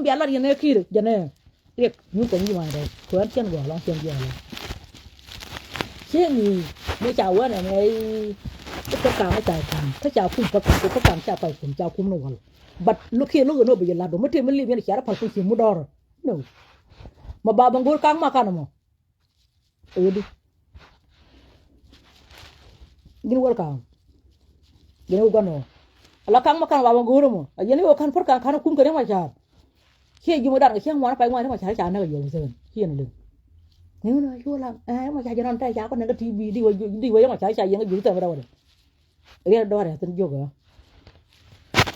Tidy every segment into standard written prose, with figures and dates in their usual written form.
dia la yene kir jane tek ñu ko ñu ma de ko chen go long chen dia la che ni me cha wa ne cái càng cái tài càng cái chào cung phát cái càng chào phải cùng chào cung nó gọi but lúc khi lúc nó bây giờ là đồ mất thêm mấy ly bên kia phải cùng chịu mua đỏ no mà bà bằng gối càng mà càng mà đi gini gol càng gini gol nó là càng mà càng bà bằng gối mà gini gol càng phát càng cung cái đấy mà chào khi dùng một đợt khi ngoan phải ngoan nó mà chào nó cái gì rồi khi này được nếu nó chua là mà chào cho nó trai chào con này cái tivi đi với mà chào những cái gì tới đâu rồi dia do ada ten juga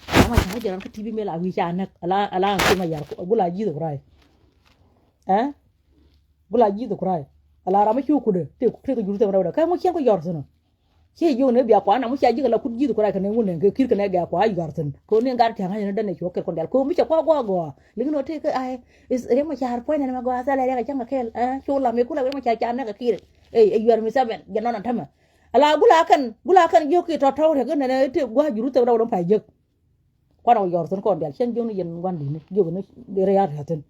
ama saja orang TV mela wisha anak ala kuma yar bula ji do kurai bula ji do kurai ala rama chu kude te ko juru te wada kai mo chen ko yor sono che yo ne biya kwa na mo chaji la ku ji do kurai kan ngun ne kir kan ga kwa yor ten ko ne gar ta ngani dan ne chu ko dal ko mi cha kwa go lingno te ka ai is re mo char point ne ma go asala le ga changa kel chu la me kula mo cha cha na ka kir yor mi saben janona tama ala gula kan yo ki to the kan ne te gwa juru te daw dom fay jek kwa no yor son kon bel chen jong yen wan di ne yo ne de rear haten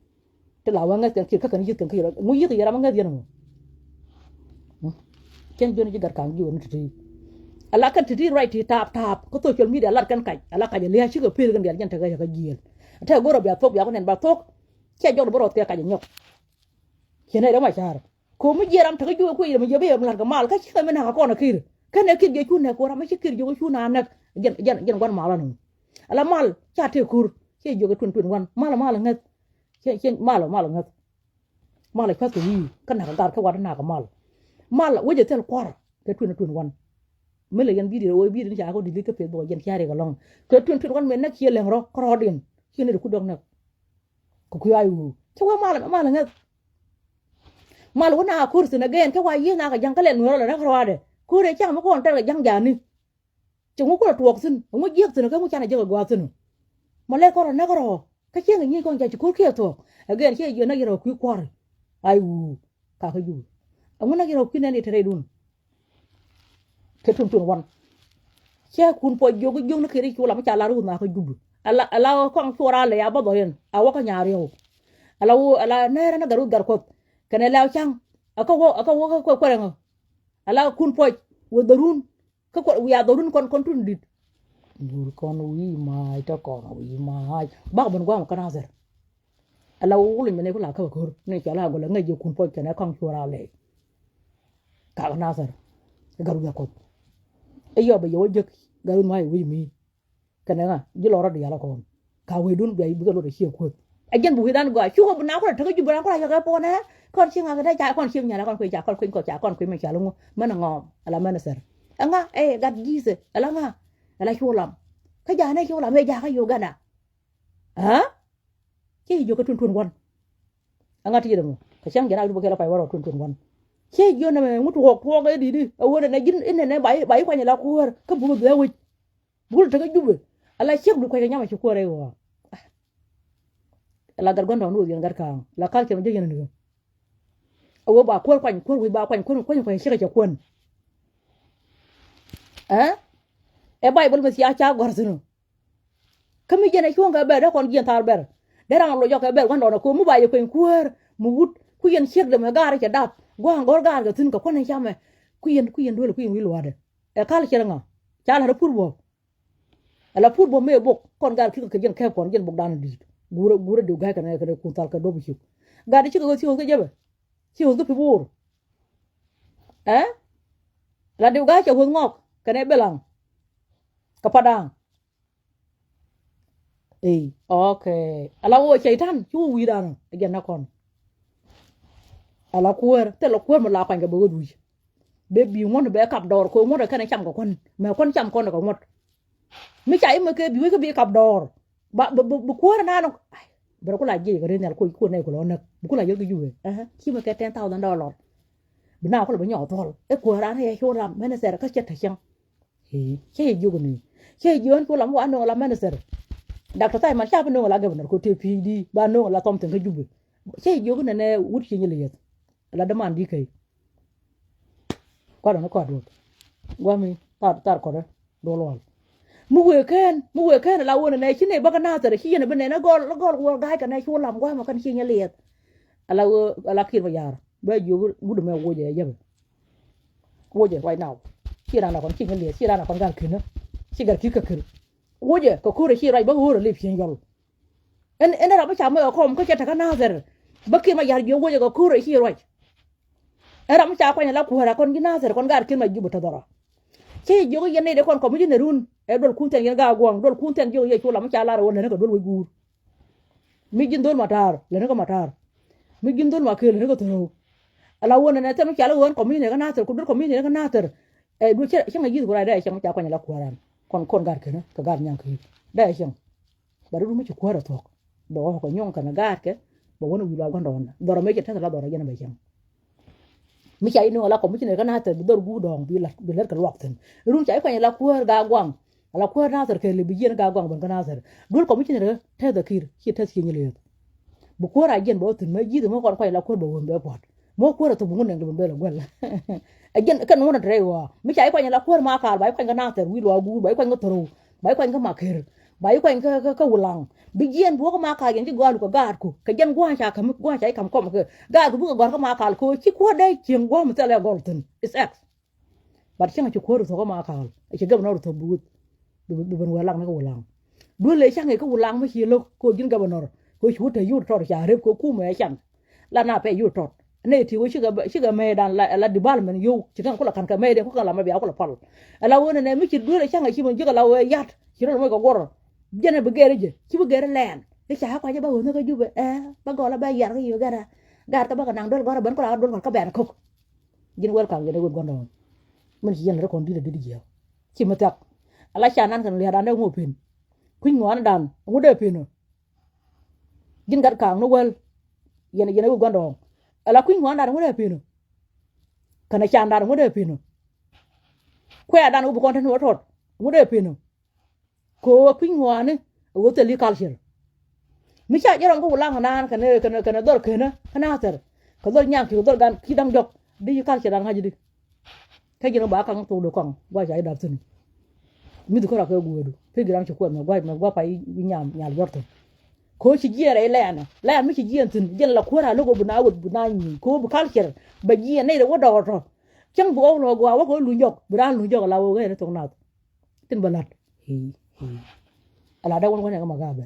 te la wa ngat ki ka kan yit kan ki mu yit yara ma ngat yen mo chen jong ji gar kan yo ne ti ala kan ti right tap ko to chol mi de lat kan kai ala ka je le chi ko pel kan der jan ta ga jiel te go ro bia tok bia ko nen ba tok che jog bo ro te ka je nyok chene da ma char ko mu jeram ta ju ko yema jebe yam larga mal ka ci ka mena ko na kir kan ne kir je chu ne ko ra ma ci kir jo chu na nak jen gon mala no ala mal cha te kur ci jo ga tun wan mala ngat ci mala ngat mala ka ko yi kan na ka wa na ka mal waje tel kwar ke tun wan mele yan video o video ja ko di ka pe do jen ciare ga long ke tun wan men nak ci leng ro ko din ci ne ku dog nak ko ku ayu ci wa mala ngat mal wana kursi na gen ka wa yi na ka jang kalen no la na rawade ko re chang ma ko ta ga jang jani chung ko tuok sin mo yek sin ka mo chana je ga sin mo le ko na ko ka chen ni ko ja ko ke to gen che yo na yero ku kwar ai u ka ka yu amu na yero ku ne ni tere dun ke tun wan che kun po yo go na kiri ku la ma cha la ru na ka jubu ala ko ang fora le ya ba do yen awa ka nyaari o ala ne na garu gar ko kana law chang aka wo ko rengo ala kun poj wo darun ka ko ya darun kon tun dit dur kon wi mai ta kon wi mai ba bon gwa kana zer ala wo le mene ko la ka ko ne cha la go la ngai kun poj kana kan chura le ka kana zer garu ya ko e yo ba yo jek garu mai wi mi kana nga ji lo ra di ala ko ka we dun bi bu ga lo de chi ko ajen bu hidan go chu ko na ko ta ko ju bran ko la ga po na con chiêng à cái đây con chiêng nhà là con quỳ trả con quỳ cổ trả con quỳ mình trả luôn mà nó ngòm là mà nó sợ anh à gạt gì rồi anh là chua lắm cái nhà này chua lắm bây giờ cái vô gan à hả chứ vô cái tuần quan anh thì được cái chiêng cái nào đi bữa kia là phải vào tuần quan chứ vô này muốn thuộc cái đi ở đây này dính này bảy qua nhà là cua cái bùn bùn quỳ bùn cái giúp anh là chiêng được quay cái nhà mà chua cua đây rồi là gạt con đó nuôi gì gạt càng là cá kia nó chơi gì nữa ô bà quên quỳ bà quên xe cái quên em bay bol mesti acha gor sunu kami jene chuang ka be da kon gien tar ber de rang lo jo ka ber kon do ko mu bay ko kuer mu wut ku yen chek de ma gar ke dap gwa ngor gar ga tin ka kon chame ku yen do ku yen wi lo ade e kal che nga cha la purbo ala purbo me bok kon gar ki ko yen ka kon yen bok dan di gura du ga ka na ka ku tal ka do bu chu ga de chi ko si ho ke jebe chi ho ke pur la du ga che ho ngok ka ne belang Kepadang. Okay. Ala wo chaitan chu wi dan again na kon. Ala kuer te lo kuer ma la kan ga bo du. Be bi ngon be kap dor ko mo da kan cham ko kon. Me kon cham kon ko ngot. Mi chai me ke bi ko bi kap dor. Ba bu kuer na no. Bro ko la ji ga ne ko ko ne ko lo nak. Bu ko la yo ju we. Chi me ke $10,000. Bina ko lo nhỏ tol. E kuer an he chu ram me na ser ka chet ta chang. Che yu ni. Che yon ko lam wa no la manager doctor tay man cha no la governor ko te pd ba no la tom ten ka jubbe che yo ko ne wut ci ñele yet la demande di kay ko do ko do wa mi tar ko do lol mu weekend la wona ne chine baka na tere chine bene na gol gai kan ne chulam gwa ma kan chinya liet ala kin yar ba ju gudu me woje yabe woje right now chira na kon chinya liet chira na kon gal kin chi gal kika kin woje ko kure chi right ba hore le pin yol en ra ba cha me ko ko cheta kana tere bakki ma yar jo woje ko kure chi right era ma cha ko la kura kon gina tere kon gal kin ma jubu ta dora che jogo yene de kon ko mi ne run e dol kunten yen ga gwang dol kunten jogo ye chula ma cha la ro ne ko dol we gur mi jin dol matar le ne ko matar mi jin dol ma ke le ne ko to ala wona ne tan cha la won ko mi ne ga na ter ko dol ko mi ne ga na ter e du che nga yiz gura da che ma cha ko la kuran kon gar ke ne ka gar nyang ke da che ba ru mi ci kuara to do ko nyon kana gar ke bo wona wi la gondon do ro me che tan la do ra yene be che mi chai no la ko mi ne kana ter dor gu dong bi la ka wakten rum chai ko la kuar ga gwang ala kuar na ter ke le bi yen ga gwang ban kana ter dul ko mi ne te da kir ki te ki nyele bu kuar a jen bo tin ma ji mo ko la kuar bo won be pot mo kuar to bu ngun ne be la gwel a jen kan wona tre wa mi chai ko la kuar ma ka ba ko kana ter wi lo gu ba ko ngotoro ba ko ngama ker ba ko ka wulang bi jen bo ko ma ka yen ti gwa ko gar ko ka jen gwa cha kam gwa cha kam ko ka gar ko bu ko ko ma ka ko ci ko dai jen gwa mu tele golden is x bar ci ci ko to ko ma ka ci gam no to bu ban wulang na ko wulang du le cha ngai ko wulang ma ci lo ko jin gam no ko ci wuta yu to cha re ko ku me chan la na pe yu to ne ti wo ci ga me dan la di bal men yu ci kan ko la kan ka me de ko la ma bi ko la pal ala wona ne mi ci du le cha ngai ci mon ji ga la we yat ci ro mo ko gor jene be gere je ci be gere len e cha ko je ba wona ko jube ba gola ba yar ko yu gara gar ta ba ka nang dol gora ban ko la dol ko ba ko jin wel ka ngene gon gondo man ci yen re kon di de di je ci ma tak ala cha nan kan le dan de ngo pin kuin ngwan dan ngo de pin jin gar ka no wel yene gondo ala kuin ngwan dan ngo de pin kana cha dan ngo de pin ko ya dan u ko tan wo tot ngo de pin ko pin wane wo te li culture mi cha jero ko lang nan kana dor kana ter ko dor nyang ki dor gan ki dang jok di culture dan haji di ka jino ba kan to do kan wa ja ida tun mi du ko ra ko gudu pe gram ci ko ma gwa pa nyam nyal yorto ko ci jere la mi ci jiyan tun jen la ko ra logo bu na wud bu na ni ko bu culture ba jiyan ne da wodo wodo chang bu lo gwa wa ko lu jok bu dan lu jok la wo ga ne to na tin balat ala da won wona ga magabe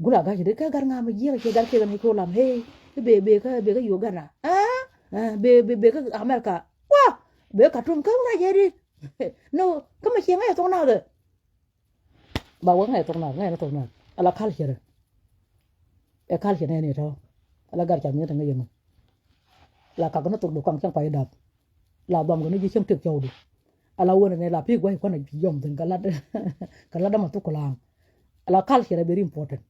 gula ga de ka gar ngam ji ke gar ke ga mi ko lam he be ka yo gana be ka amerika wa be ka tun ka na je di no ka ma che ngai to na de ba wa ngai to na ala khal chere e khal chere ne to ala gar cha mi ta ngai yeng la ka no to do kan chang pai dap la bom ga no ji chang tik chou du ala wona ne la pi gwai ko na yom tin kala da ma to ko lang ala culture very important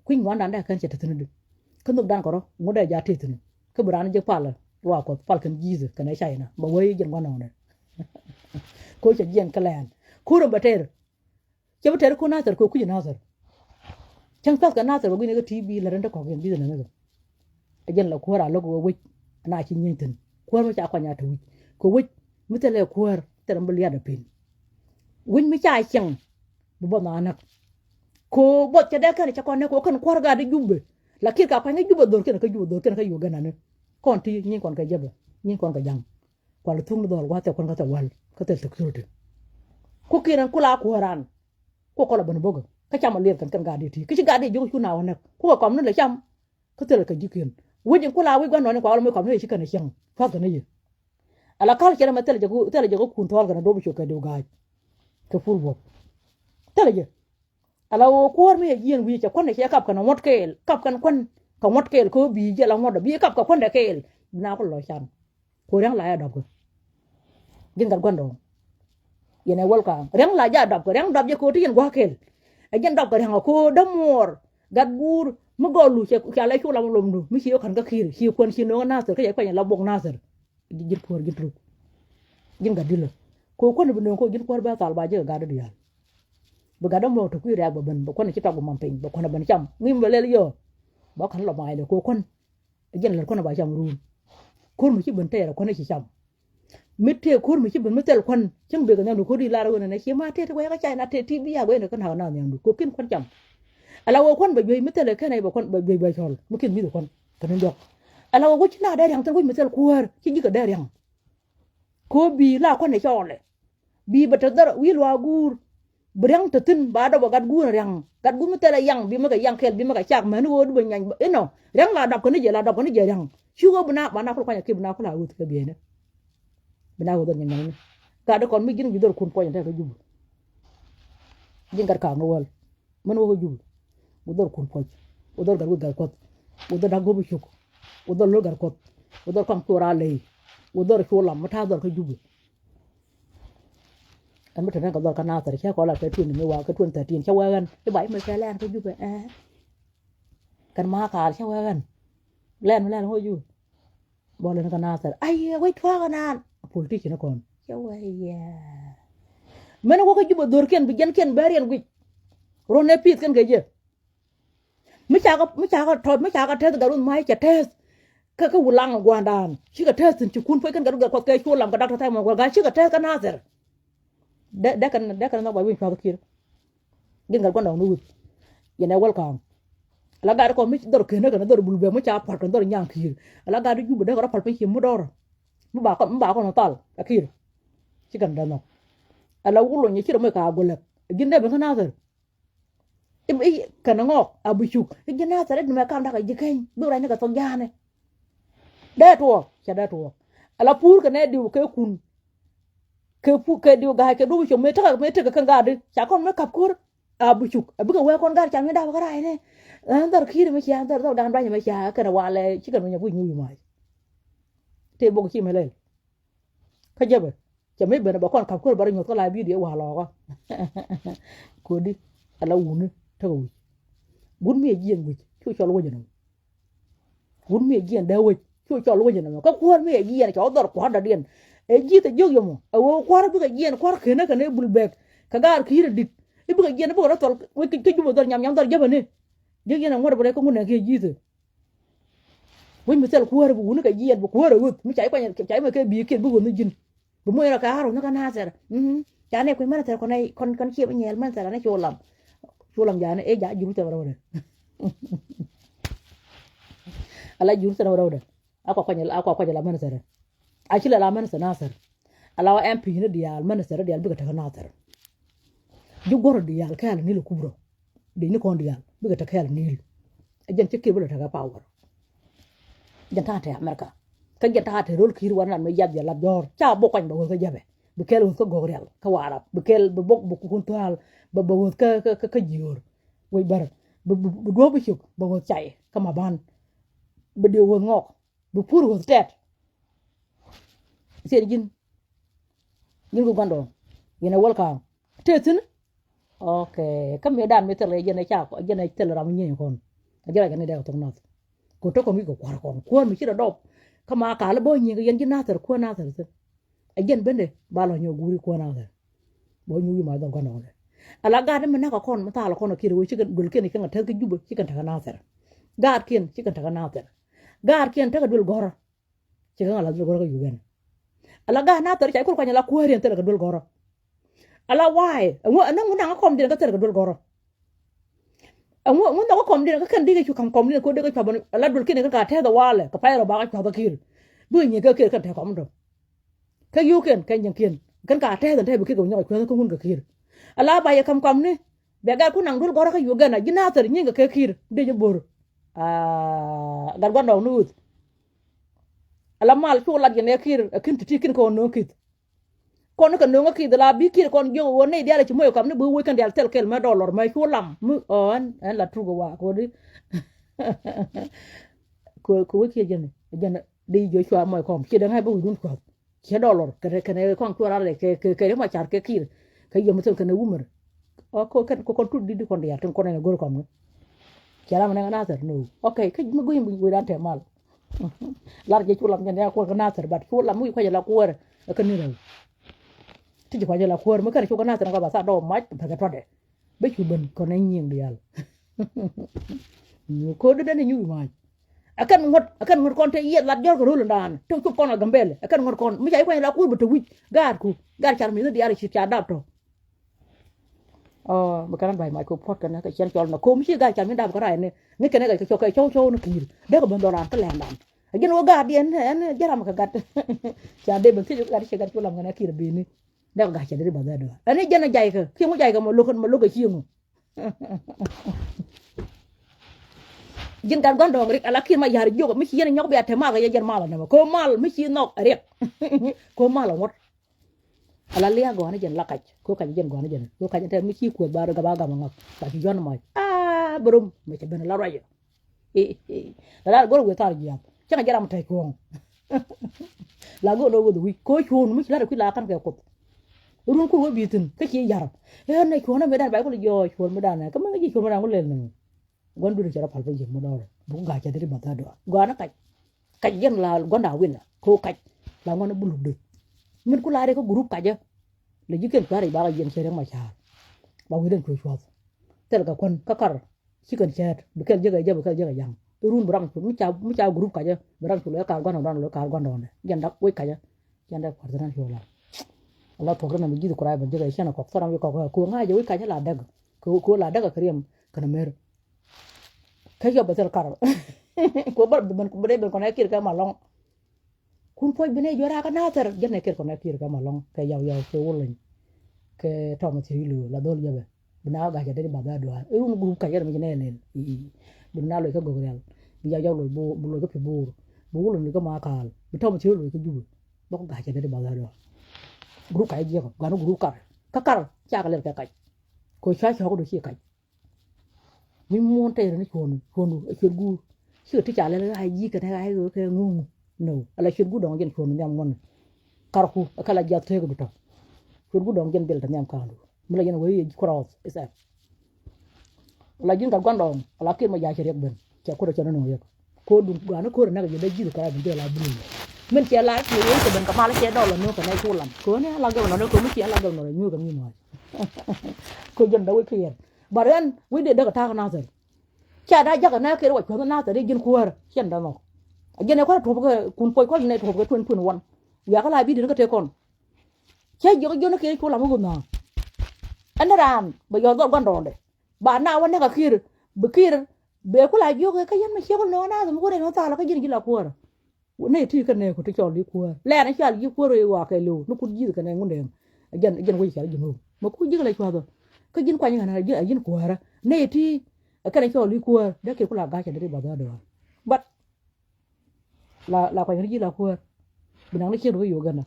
kuin wanda nda kan cheta tunu kan duk dan koro ngode ja tetunu ke buran je pala wa ko pal kan jize kan ai china ba wai jen wana ne ko che jen kalan ko ro bater che bater ko na tar ko ku na tar chang tas kan na tar ba ne ga tv la renda ko gen bize ne ga jen la ko ra lo ko wi na chi nyin tin ko ma cha kwa nya to wi ko wi mutele ko ter mbalia da pin win mi cha chang bo ma nak ko bot cha da kan cha kon ne ko kan kwar ga de jubbe la kir ka pa ngi jubbe dor ken ka yu gana ne kon ti nyin kon ka jebe nyin kon ka jang ko la tung dor wa te kon ka ta wal ka te security ko kiran kula ko ran ko la ban boga ka cha ma ler kan ga de ti ki ga de ju ku na wona ko ko mun le cham ka te ka jikin wujin kula wi gwan ne ko ala mo ko ne shi kan shang fa ka ne yi ala kal kera ma tele jago kun tol kana do bisho ka do gaaj ka ful bok tele je ala wo ko me yen wi cha kon ne kap kana mot kel kap kan kon ka mot kel ko bi je la mot bi kap ka kon de kel na ko lo chan ko rang la ya dab ko jin gal gondo yene wol ka rang la ja dab ko rang dab je ko ti yen gwa kel a jen dab ko rang ko damor gad gur mo golu che ka la chu la lom du mi chi kan ka khir chi kon chi no na ser ka ya pa la bok na ser di jir por jir tru jin ga dilo ko ko ne bino ko jir por ba tal ba je ga da ya ba ga dam lo to ku ra ba ban ba ko ne ci tagu mam pen ba ko ne ban cham ngim ba le yo ba kan lo mai le ko kon jin le ko ne ba cham ru ko mu ci ban te ko ne ci cham mete kur mi ci ben metel kwan ceng be ga ndu ko di la ro ne ci ma te ko ya ka na te ti bi ya go ne kan ha na ndu ko kin kwan jam ala wo kwan ba joy metel ke nay ba kwan ba joy ba chol mu kin mi do kwan kan ndok ala wo ci na da yang tan ko metel kuwar ci ji ga da yang ko bi la kwan ne chole bi ba ta dar wi lo gur berang tetin ba da ba gad gur yang gad gur metel yang bi ma ga yang kel bi ma ga chak ma no do ba nyang ba eno yang la dab ko ne je la dab ko ne je yang shugo bna ba na ko kwa ke bna ko la wut ke bi ne bina ko don nyang ka da kon mi gin jidor kun poñ ta ko jub jingar ka no wal man wo ko jub udor kun poñ udor gar ko udor da go bu chuk udor lo gar ko udor kam tora lay udor ko lam mata dor ko jub an mata nan ka dor ka na tar cha ko la ka tun mi wa ka tun ta tin cha wa gan e bai ma ka lan ko jub kan ma ka cha wa gan lan ho jub bo le ka na tar ai wai twa ka nan politik na kon ya mena ko juba dor ken bi gen ken barian gu rone pit kan geje mi cha ka tes garun mai cha tes ka wulang gwandan shi ka tes tin kun foi kan garu ko ke chulam ka dak ta mo ga shi ka tes kan hazer de kan na ba wi fa kir din gar gonda nu yana welcome la gar ko mi dor ken na dor bulbe mi cha par kan dor nyang kir la gar juba de ko pal pe mu dor mu ba ko no tal akir ci kan da no ala wulo ni ci do me ka golle ginde be kana zar ibi kana ngok abu chuk gina zar de me kam da ka jikay do ra ni ka ton jane da to cha da to ala pur ka ne diu ke kun ke pu ke diu ga ke do cho me ta kan ga de cha kon me kap kur abu chuk abu ka we kon ga cha me da ka ra ne dar khir me cha dar dan ba ni me cha kana wale ci kan me bu nyu mai te bo ki me le ka jabeจะไม่เบื่อบอกก่อนขับคนบริโภคก็ลายวิดีโอว่าหลอกกูดิอะไรวุ่นเท่าวุ่นเมียเยี่ยนวิช่วยชอลวันยังวุ่นเมียเยี่ยนเดวิช่วยชอลวันยังก็ควรเมียเยี่ยนชอดดอกควาดเดียนเอจีแต่ยุ่งยังมั้งเอาควาดเบื่อเยี่ยนควาดเขียนกันเนี่ยบุลเบกขการขี้ระดิกไอ้เบื่อเยี่ยนเบื่อเราตอนวิกก็ยุ่งตอนยำตอนเยอะแบบนี้เยี่ยนอะไรบริโภคก็มันเนี่ยขี้จีแต่วิไม่ใช่ควาดบุญก็เยี่ยนบุควาดวุ้ไม่ใช่ไปยังใช่ไม่เคยบีเขียนบุญนี่จินบุมวยราคาหารุนักนาเสร็จจานเนี่ยคุยมันเสร็จคนในคนเขียบเงี้ยมันเสร็จแล้วโชว์ลำจานเนี่ยยาอยู่แต่เราเนี่ยอะไรอยู่แต่เราเนี่ยเอาควายจะลำมันเสร็จไอ้ชิลลำมันเสร็จน่าเสร็จเราเอ็มพีเนี่ยเดียร์มันเสร็จเดียร์บิกตะกันน่าเสร็จยุกกอร์เดียร์แค่นี้ลูกบรอเดี๋ยวนี้คนเดียร์บิกตะแค่นี้ยันเช็คกี่บรอตะกันพาวเวอร์ยันท่าเทอเมริกาก็ยันท่าเทโรลคีรวันนั้นไม่ยัดอย่าลับยอร์เจ้าบกกันบอกว่าจะแบบบุกเคลอุนก็กอเรียลขวารับบุกเคลบุกคุณทัลบุกก็ยูร์ไว้บาร์บุกดูบิชุกบุกใจขมาบ้านบุกเดียวงอกบุกพูดหัวสเตทเสียยินกูกันดองยินเอาวอลคามเท่สินโอเคก็ไม่ได้ไม่เท่าไรยันในเจ้ายันในเท่ารามิเนียคนยันอะไรกันในเดียวตรงนั้นกูต้องคนมีกูควาคนควรมีชื่อระดับขมากาลบ่อยยิงก็ยันยินน่าเสร็จควรน่าเสร็จสิไอ้ยันเป็นเดบาลอนโยกูรีควรน่าเสร็จบ่อยอยู่มาตรงกันนอนเลยอะไรกันมันน่าก็คนมันตาละคนคิดว่าชิคกันดูเกี่ยนกันเท่ากันยุบชิคกันทางน่าเสร็จกาดเกี่ยนชิคกันทางน่าเสร็จกาดเกี่ยนเท่ากันดูกอร์ชิคกันอะไรดูกอร์ก็อยู่กันอะไรกันน่าเสร็จใช้คนกันละควรเรียนเท่ากันดูกอร์อะไรวายว่านั่งมันนั่งก็คอมเดียนก็เท่ากันดูกอร์ว่านั่งก็คอมเดียนก็คันดีก็อยู่คำคอมเดียนคนเดียวก็ชอบแล้วดูเกี่ยนกันการเท่าตัวว่าเลยก็ไปเราบ้าก็ชอบตะคิดเบื่อเนี่ยก็เกี่ยนกันแถวคอมเดียวก็อยู่กันกันยังเกี่ยนกันการเท่าแต่เท่าบุคคลก็ย่อยคนก็หุ่นก็คิดอะไรไปคำคอมนี่แบบการคุณนั่งดูกอร์ก็อยู่กันนะยินน่าเสร็จยิ่งก็คิดเดี๋ยวจะบูร์การวันดาวนูดอะไรมาช่วงหลังจากนี้คิดขึ้นที่ขึ้นคนนู้นคิดคนนั้นก็นู้นก็คิดแล้วบิคิดคนอยู่วันนี้เดี๋ยวเราจะไม่เอาคำนี้บูร์กันเดี๋ยวเซลล์เกลมาดอลลาร์ไม่ช่วงหลังมืออันละทุกว่าคนนี้คุยคิดยังดีอยู่ชัวร์ไม่คอมคิดยังไงบูร์รุ่นก่อนคิดดอลลาร์กันในข้องตัวอะไรเคยมาจากคิดเคยยังไม่ถึงกันในวุ้มเลยคนทุกดีคนเดียวถึงคนในกูรู้คำนี้คิดแล้วมันยังน่าเสียหนูโอเคก็ไม่กูยังบุยด้านแถมมาลาร์จะช่วยลำยันเนี่ยคนก็น่าเสียบัดช่วยลำมุ้ยควายจะละกลัวแล้วก็นี่เลยที่จะควายจะละกลัวเมื่อกี้ช่วยก็น่าเสียก็ภาษาดอมไม้ภาษาทอดเด็ไม่ช่วยบันคนในยิ่งเดียวคนเดินในยุ่ยมา akan ngot kon te yet lat jor ko rul ndan to ko kon gambele akan ngot kon mi jay ko la ko bu to wi gar char mi di ari chi cha dab to bakaran bay mai ko pot kan ka chen chol na ko mi gar char mi dab ko rai ne kene ga cho ka cho no kir de ko ban doran ka len dan gen wo gar dien en jaram ka gat cha de ban ti gar chi gar chulam ngana kir bi ni de ko ga cha de ba da do ani jana jay ka ki mo jay ka mo lo ka chi mo jin kan gon dong rek ala kin ma yar jogo mi yene nyok be atema ga yejer mala na ko mal mi ci nok rek ko mala wot ala liya go na jen lakaj ko ka jen go na jen ko ka jen mi ci ko ba ga ba ga ngak ba ci jon moy brum mi ci ben la rayo la go go tar jiam ci nga jaram tay ko la go do go wi ko chun mi la ko la kan ka ko run ko wo bitin ka ci yar ne ko na me dan ba ko yo chun me dan ka ma ji chun me dan ko len gondu de cara palpa jeng mo dawre bu ga ca dari bata do gona kaj yen la gonda wina ko kaj la ngona bulu de min ku laare ko groupe kaja le jiken ko ari ba yen cere ma cha ba wi den ko chwa tel ka kon ka kar chicken chat bu kel jega yang run burang mi cha groupe kaja burang ko le ka gona dan le ka gona ne yen dak wi kaja yen dak pardan shola Allah to grana mi jidu ko ra ba jega shana ko fara mi ko nga je wi kaja la dag ko la dag ka riem kana mer kayo betul kar ko bar ben ko bere ben ko nakir ka malong kun poy bene jora ka nater je nakir ko nakir ka malong ka yaw ke wolin ke tomo tilu la dol yabe bina ga ja dari baga do un group ka yer mi ne len bina lo ka gogrel bi yaw lo bu lo ko pe bu wolin ko ma kal bi tomo tilu ko jubu bako ga ja dari baga do group ka je ko ga no group ka kar cha ka le ka kai ko cha ko do chi kai mi monte ne kono chirgu chir ti chale la yi ka ta ga ke ngu no ala chirgu don gen kono nyam mon karku akala jatte ko to chirgu don gen bel ta nyam kandu mula gen wayi cross isa la jin ka gondon ala ke ma ja chere ben cha ko cha no yek ko dum ga na ko na ga de jiru ka bi la bulu men che la ke yen ko ben ka mala che do la no ka na chulam ko ne la ga no ko mi che la ga no nyu ka mi mo ko jen da wi ke baran wi de daga ta na zai cha da jaga na ke wa ko na ta de jin kuwar chen da no gene ko to ko kun poi ko ne to ko tun won ya kala bi de ka te kon che jo na ke ko la mo na anaran ba yo do gondo de ba na wa ne ka kir be ko la jo ka yan ma che ko no na mo ko de no ta la ka jin la kuwar ne ti ka ne ko ti cho li kuwar le na cha li kuwar wa ka lu no ku ji ka ne ngunde gen wi cha jin mo ku ji la kwa do ka jin kwa nyana jin kuwara ne ti kana cho li kuwar da ke kula ga cha dari ba do but la kwa ji la kuwar binang ne che ro yo gana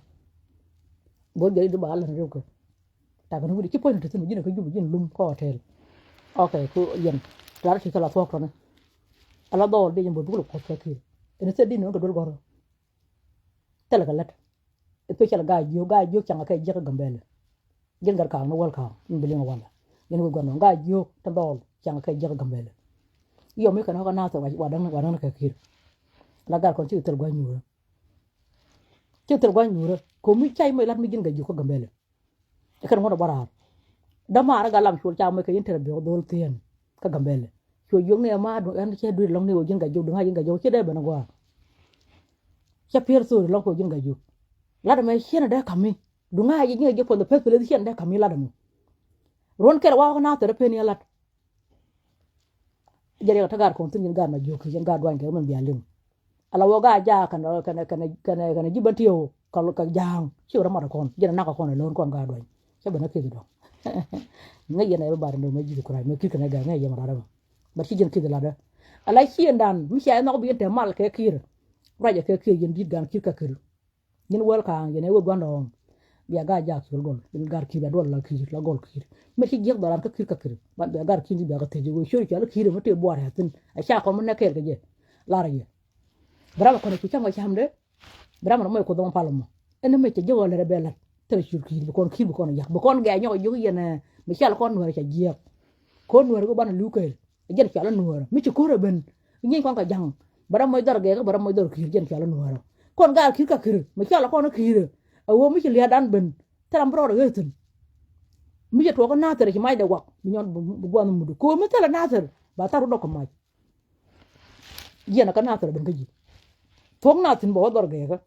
bo je do ba la ne ko ta ga no di ki point to tin jin ko ju jin lum ko hotel okay ko yen la ti kala fo ko ne ala do de jin bo bu ko ko ki ene se di no ko do goro tele ga lat e pe chala ga jo changa ka je ka gambele jin gar ka no wal ka mbili no wala yen ko gono ga jo ta dol changa ka je ka gambele yo me kana ka na to wa dan ka kir la gar ko ti tel gwa nyura ko mi chai me lat mi jin ga jo ka gambele e kan ngono bara da mara ga lam chul cha me ka inter be dol tien ka gambele cho yo ne ma do an che du long ne o jin ga jo du ha jin ga jo che de be no gwa cha pier so lo ko jin ga jo la da me chena da kami du nga jin ga jo ko the first place chen da kami la da mo ron ker wa na to pe ni lat jere ta gar ko tin gar na jo ko jin ga dwan ke man bialim ala wo ga ja kana jibatio ka jang chi ora ma kon jena na ka kon lon kon ga dwan che bana ke do nga yena ba ndo ma jidu kura me ki kana ga nga yema ra ba chi jin ki da da ala chi ndan mi sha na bi te mal ke kir raja ke ki jin dit gan ki ka kir yin wal ka yene wo gondo biya ga ja ki gol bin gar ki ba do la ki la gol ki me chi jek daran ka kir ka kir ba biya gar ki bi ga te jo shori ki ala kir ma te bo ara tin a sha ko mun na ke ga je la ra ye brava ko ne ki chama chamde brava mo ko don palmo ene me che jo le bela tere ki bi kon yak bi kon ga nyo yo yene mi sha kon no ra cha je kon no ko ban lu ke jen cha la no mi chi ko ra ben ni kon ka jang bara moy dar ge bara moy dar ki jen cha la no kon ga ki ka kir mi sha la kon ki wo mi ci le dan ben taram bro de hetin mi je to ko na tere ci may de wak mi ñon bu gonu mudu ko mi tala na tere ba taru do ko may yana kana tar ben gaji thong na tin bo dor ge ga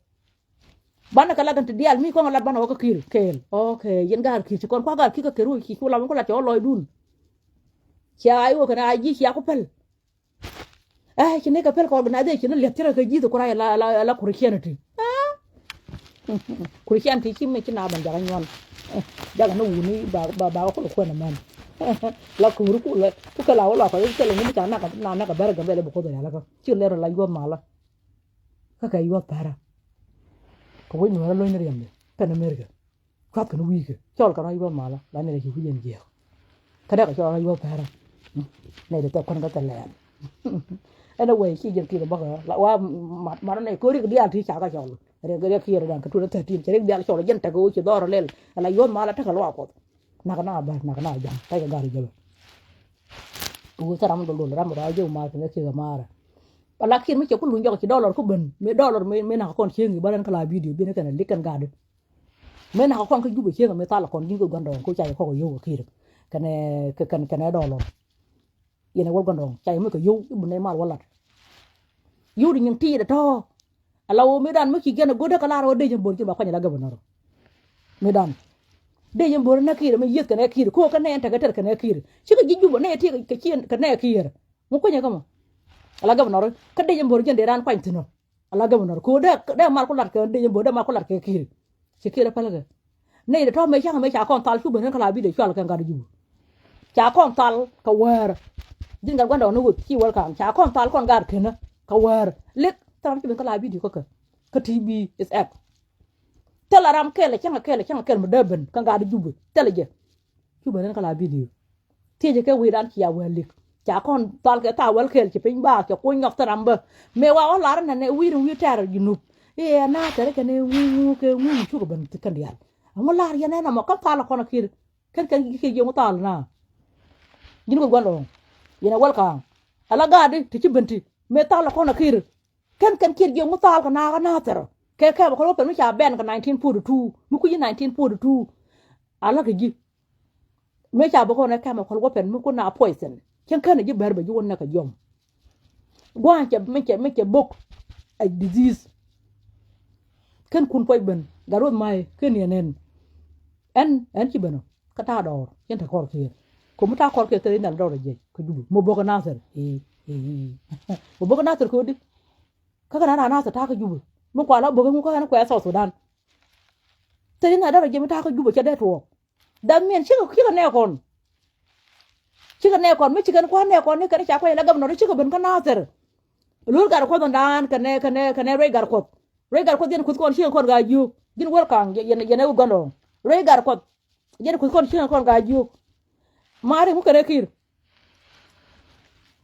bana kala kan dial mi ko ngala bana ko kir kel okay yen gar ki kon ko gar ki ko keru ki ko la ko la to loy dun cha ayo kana aji ya ko pel kine ka pel ko na de kine le tira ka ji to ko la kurkiyanati kurkiyanati kimme kina ban jaga nyon jaga no wuni ba ko na man la kuru ku la ku kala wala ko ke le ni ta na ka bar ga bele ko da la ka ci le la yo mala ka yo para ko woni wala lo ni yambe pen america ka ka no wi ke chol ka yo mala la ne ki ku yen je kada ka chol yo para ne de ta kon ka ta le anyway ki jen ki ba la wa ma ne ko ri dia ti cha ka chol re ga ki re dan ka tu ta ti re dia chol jen ta go ci dor lel la yo mala ta ka lo ko na ba na jam ta ga gari jalo u saram do ram ra je ma ne ki ga mara ala kin mi ke ku lu njo ki dollar ku ben me dollar me na kon chengi baran kala video bi ne kana likan gade me na kon ka jubo chenga me tala kon jingo gondo ko cha ko yo ki kana dollar yene wol gondo cha me ko yo bu ne mal wala yo di nyang ti da to ala wo me dan me ki gena goda kala ro de jambor ki ba kwanya la gabonoro me dan de jambor na ki me yet kana ki ko kana enta ga ter kana ki shi ka jijubo ne ti ka ki kana ki mu kwanya kama ala gabonoro ka de jambor jende ran kwanya tino ala gabonoro ko da mal ko lat ka de jambor da mal ko lat ka ki shi ki da palaga ne da to me cha kon tal su ben kala bi de shwal kan ga jubo cha kon tal ka wer din ga gondo no gut ki wal kan cha kon tal kon gar kena ka wer lek tam ki ben kala bi di ko ka tv is app telegram kele changa mo deben kan ga jubo teleje jubo ben kala bi di tije ke wi dan ki ya wer lek cha kon tal ke ta wal kel ci pin ba ke ko ngok taram ba me wa wala ran ne wi tar junub na tere ke ne wi ke wi chu ko ben kan dial amala ya ne na mo ka tal ko na kir kan ki je mo tal na gin ko gondo yena wal kan ala gadi ti ci benti me tal ko na kir kan kir je mo tal ko na tere ke ko pe mi cha ben ka 1942 mu ku 1942 ala ke ji me cha ba ko na ka ma ko pen mu ko na poison kan ji bar ba ji wonna ka jom gwan ke me ke bok a disease kan kun poy ben garo mai kan yenen en ci beno ka ta dor yen ta kor ke ko mu ta kor ke tere na dor je ko dubu mo boko na ser mo boko na ser ko di ka na ser ta ka jubu mo kwa la bogo mo ko na kwa Sudan tere na dor je mi ta ka jubu che de to dan men ci ko ne kon chika ne kon mi chika ko ne kon ni kan cha ko la gam no chika ben kana ter lul gar ko don dan kan re gar ko den ku kon chika kon ga ju din wor kan ye ne gondo re gar ko den ku kon chika kon ga ju mare mu kare kir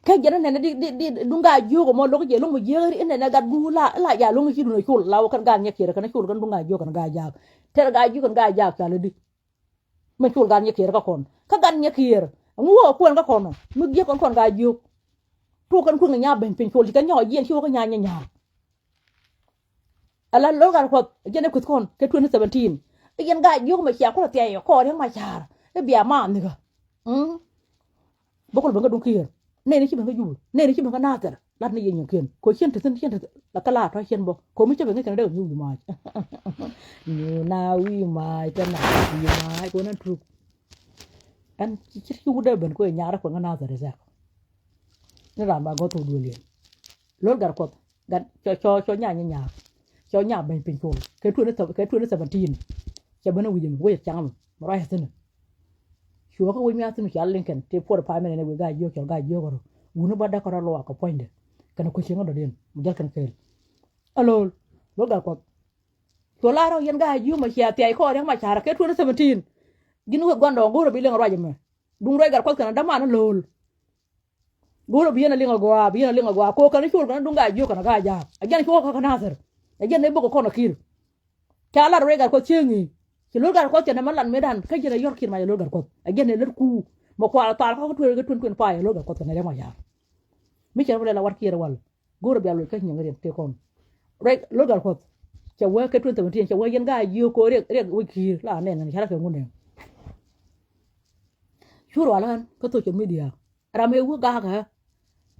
ke jana ne di dunga ju ko mo lo ko je lu mu je ri ne na ga gu la ya lu ngi ci du no chul law kan ga nya kir kan chul kan dunga ju kan ga ja ter ga ju kan ga ja ka le di ma chul ga nya kir ka kon ka gan nya kir nguo kwon ka kono mu ge kon ga ju tu kan kun nya ben pin chul kan nyo yen chu ka nya ala lo ga ko jene ku kon ke 2017 yen ga ju ma cha ko te yo ko ne ma cha e bia ma ni ga bokol ba nga dun kir ne ni ci ba nga ju ne ni ci ba nga natar lat ni yen ken ko chen te la kala to chen bo ko mi ci ba nga kan de ju ma ni na wi ma ta na wi ma ko na tru an ci wuda ben ko nyaara ko ngana za reza ni ramba go to dole lol gar ko gan cho nya ben pin ko ke tu ne 17 ke bana wujin wo ya changam mara hasana shuwa ko wi mi asinu ya linken te por pa mene ne ga jo ko wunu ba da ko lo ko poinde kana ko ci ngodo den mu jal kan fel alol lol gar ko to laro yen ga ju ma ci ati ko re ma chara ke tu ne 17 ginu ko gondo ngoro bi lengo raje me dung roy gar ko kana dama na lol ngoro bi na lengo go ko kana chul kana dunga ju kana ga ja ajan ko kana ser ajan ne boko kono kir kala roy gar ko chengi ci lol gar ko tena malan medan ka jira yor kir ma lol gar ko ajan ne ler ku mo ko ala tal ko to ga tun pa lol gar ko kana re ma ja mi ci wala war kir wal ngoro bi alol ka nyanga te kon roy lol gar ko ci wa ka tun te ci wa yen ga ju ko re wi kir la ne na chara ka ngune shuru alan ka social media rame wu ga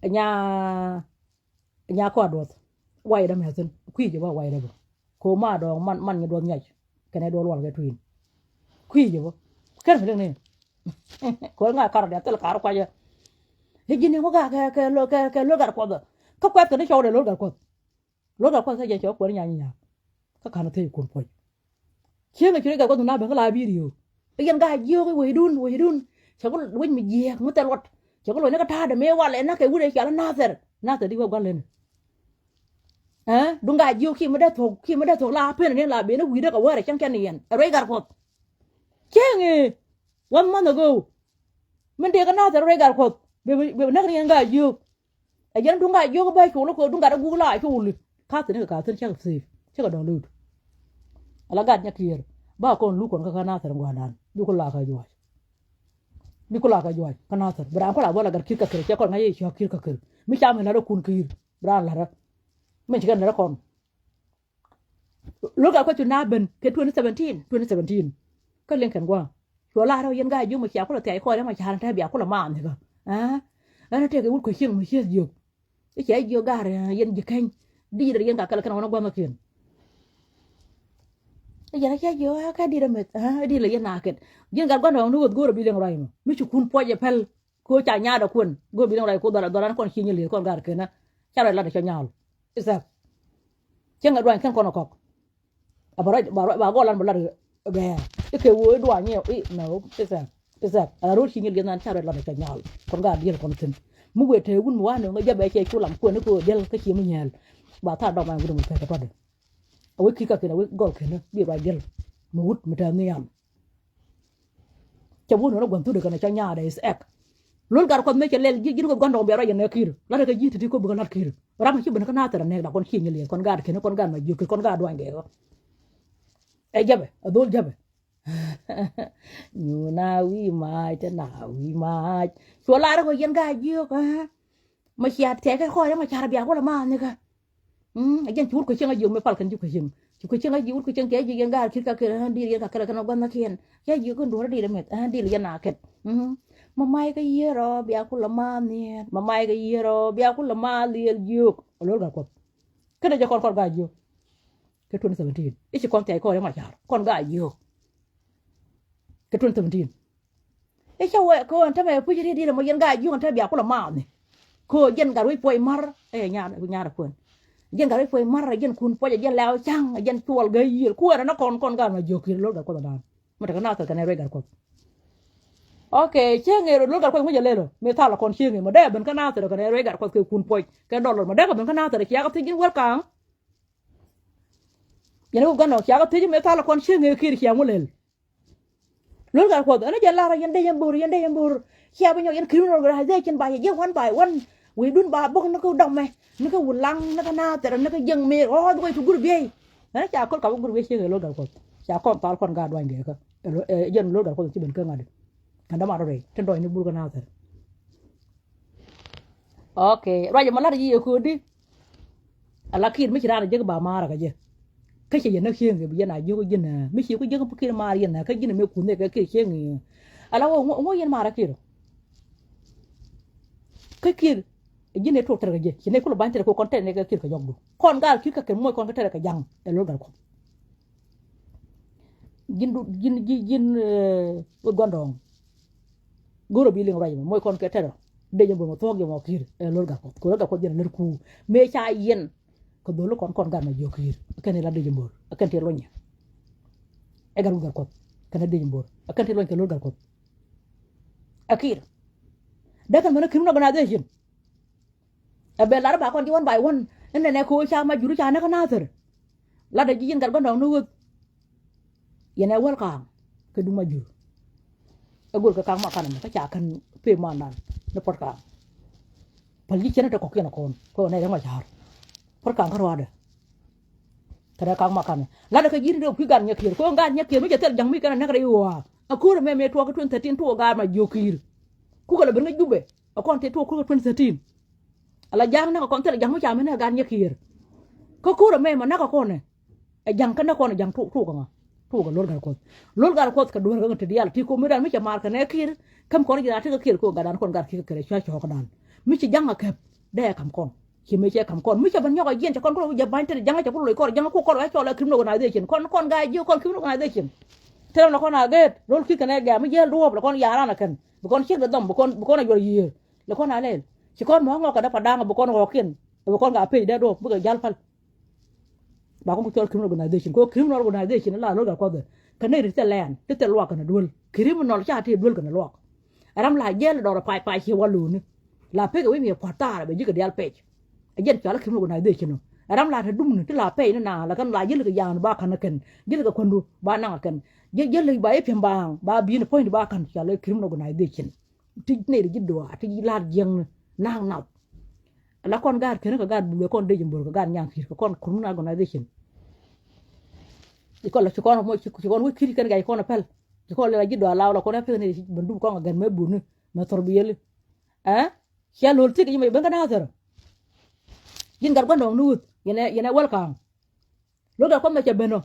nya nya ko do wai da me tin kwi je ba wai da ko ma do man nya do nya kene do wal ga twin kwi je ba ker me ne ko nga kar da tel kar kwa je he gini ho ga ke lo ga ko da ka kwa ke ne cho de lo ga ko sa je cho ko nya nya ka kana te kun poi chieng ke ga ko na ben ga la bi rio yan ga yo cái we đun cho có win mi ye mu te lot cho có lo ne ka ta de me wa le na ke wu de cha na ter đi qua lên đúng ga yo khi mà đã thuộc la pe ne la be ne wi de ka wa re chang ken yen re ga ko chieng e 1 month ago mình để cái na ter re ga ko be na cái ga yo yan đúng ga yo ko ba ko lo ko đúng ga da gu la ko ul ka te ne ka te cha se cha ga do lu ala ga nya kier ba kon lu kon ka na ter ngwa dan du ko la ka jo bi ko la ka jo ka na ter bra ko la bola gar kir ka kir ko ngai cho kir ka kir mi cha me na do kun kir bra la ra me chi kan na kon lu ga ko tu na ben ke 2017 ก็เลี้ยงกันกว่าชัวลาเรายังไงยุ่งมาเขียคนละแต่คอยแล้วมาชาแทบอยากคนละมาเนี่ยก็แล้วนั่นเด็กวุฒิคุยเชี่ยงมาเชี่ยอยู่ไอ้เชี่ยอยู่กาเลยยันยิ่งแข็งดีเลยยังกะกันแล้วกันวันนั้นกว่ามาเขียนไอ้ยันแค่เยอะแค่ดีเลยมั้ยดีเลยยันนาเกิดยังกันกว่าเราหนูกูเราบิเรื่องอะไรมั้ยไม่ชุคุณพ่อจะเพลกูจ่ายญาติคุณกูบิเรื่องอะไรกูดอลลาร์คนขี้เงี้ยเหลือคนกันเกินนะชาวไรเราเดี๋ยวจะยาวไอ้สัสยังกันด้วยแค่คนละกอกบาก็ลันบลันแกcái vui đùa nhiều ý nấu cái sao rồi khi nhìn cái chào là cái nhau con gà điên con tin mua về thế quân mua nữa cái bé chơi chú làm quên nó cô điên cái chi mới nhàn bà thà đọc mà cũng được phải được ở khi cái nào gọi cái nó bị bài điên mua mà thằng này ăn cho bố nó còn thu được cái này cho nhà đấy sẽ luôn cả con mấy cái lên cái nó con đồng bé raอย่างนี้คือแล้วcái gì thì cô bữa nóคือรับมันคิดเป็นก็น่าแต่ละเนี่ยconขี้เงี้ยcon gà cái nó con gà màอยู่cái con gà đuôi cái đó ai chấp ở đâu chấp nhiều na uy mai thế nào uy mai số lá đó có dân gai chưa cả mà chặt thế cái khói đó mà chặt bèo có là mà này cả dân chuột của chân ở dưới mới phải cần chuột của chân ở dưới của chân cái gì dân gai khi cái đi dân cái nó quan thiên cái dưới con đuôi đi là mệt đi là dân nào kẹt mà mai cái gì rồi bèo có là mà nè mà mai cái gì rồi bèo có là mà liền dược lối gặp cái này cho con gai dược cái 2017 ít chỉ con thấy khói đó mà chặt con gai dược cái 2017 ไอ้เจ้าก็ทำไมผู้ชายดีๆมายันกายยุ่งทำแบบคนละมาเนี่ยก็ยันการวิปวยมาร์เอ้ยญาติเพื่อนยันการวิปวยมาร์ยันคุณป่วยยันแล้วจังยันตัวเกยคู่อะไรนักคนกันมาโยกรถกับคนละด้านมันจะก็น่าจะกันในเรื่องกันโอเคเชื่อไงรถกับคนไม่จะเล่นหรอไม่ท่าละคนเชื่อไงมาได้เป็นก็น่าจะกันในเรื่องกันคือคุณป่วยกันดอลลาร์มาได้ก็เป็นก็น่าจะเขียนกับที่ยินวัดกลางยันกูกันเนาะเขียนกับที่ยินไม่ท่าละคนเชื่อไงคือเขียนหมดเลยรู้กันคนอันนั้นยันลายันได้ยันบูรเขียนไปอย่างยันคืนเราได้ได้ยันใบยังวันวิดุนบาบอกนักดำไหมนักวุ่นลังนักนาแต่นักยังเมย์ด้วยทุกกลุ่มเบี้ยนั่นจากคนกับกลุ่มเบี้ยเชื่อรู้กันคนจากคนตาคนการด้วยเดียวก็ยันรู้กันคนที่เป็นเครื่องงานกันดำมาอะไรฉันโดนนี่บูกันนาแต่โอเคเราจะมาลาดีคือดิอะไรคิดไม่ใช่อะไรเยอะบ่ามาอะไรกันเยอะcái chuyện nó khiêng thì bây giờ này vô cái này mấy chiều cái giấc cái kia mà riêng này cái này mấy cuốn này cái kia khiêng thì à lâu ông yên mà ra kia cái kia cái này thuộc cái gì cái này cũng là bán thì con tên này cái kia cái dòng con gà kia cái môi con cái tên là cái dòng để lúc đó yên con đồng guru rồi bị liên rai môi con cái tên đó đây là một thuốc một kia lúc đó có yên là cu mê cha yên ko dolo kon gan ma jokir akane la de jembor akante lonya e garu gar ko kana de jembor akante lonya lo gar ko akir dakan mana criminal organization abe lar ba kon one by one ne ko cha ma juru cha na kana ter la de jin gar ban no yana wal ka ke du ma jur agor ka ma kana ka cha kan pe manan ne pot ka pali chena to ko kena ko ne ma jar perkang kerwada, kada kang makan. Lada kejiri dia pigan nyakir, ko ngan nyakir, macam tel jang mi kana nak riwa. Aku dah me tua ke 2013 tua gar ma jokir. Ku kalau benar jube, aku ante tua ku 2013. Ala jang nak aku tel jang macam mana gan nyakir. Ko ku dah me mana aku ne. Jang kana ko ne jang tu kan. Tu kan lor gar ko kedua kan terdial. Ti ko medan macam mar kana kir, kam ko ni jati ke kir ko gadan kon gar kir kere cha cho kadan. Mi ci jang akep, daya kam kon. chỉ mấy che cầm con mấy che bên nhau cái yên cho con có giờ bán trên giang cho con lười con giang có con ấy cho là kiếm đồ này đây chuyện con gái yêu con kiếm đồ này đây chuyện thế là con nào ghét rồi khi cái này gà mới dễ ruột là con già ra là cần con chiếc đợt đồng con này vừa gì là con nào lên chỉ con món ngon cả đã phải đang con ngò kiên con gà phi đã đồ bây giờ gial phal bà con cho kiếm đồ này đây chuyện có kiếm đồ này đây chuyện là nó gà con rồi cái này thì lẹn thì loa cái này đuôi kiếm nó cha thì đuôi cái này loa ram lại dễ là đồ là phải chỉ vào luôn là phải cái việc phát ta là bây giờ cái dial page dân cho là kiếm đồ này đây chuyện ram lại thì đúng cái là page nó nào là con lại dễ là cái giang ba khăn cần dễ là cái con đu ba năng cần dễ là bảy phiên bang ba biến point ba khăn cho là kiếm đồ này đây chuyện thì này là đồ thì là giang năng nào là con gà cái nó cái gà bùi con đây dùng bùi cái gà nhang thì con cũng là con này đây chuyện con là con một con với khi cái con là pel con là đồ lao là con là pel này mình đu con gần mấy bùn mà thor biel xe lột thì cái gì bên cái nào rồi dân gar con đồng nuốt yana welcome lúc đó con mà chơi bên nó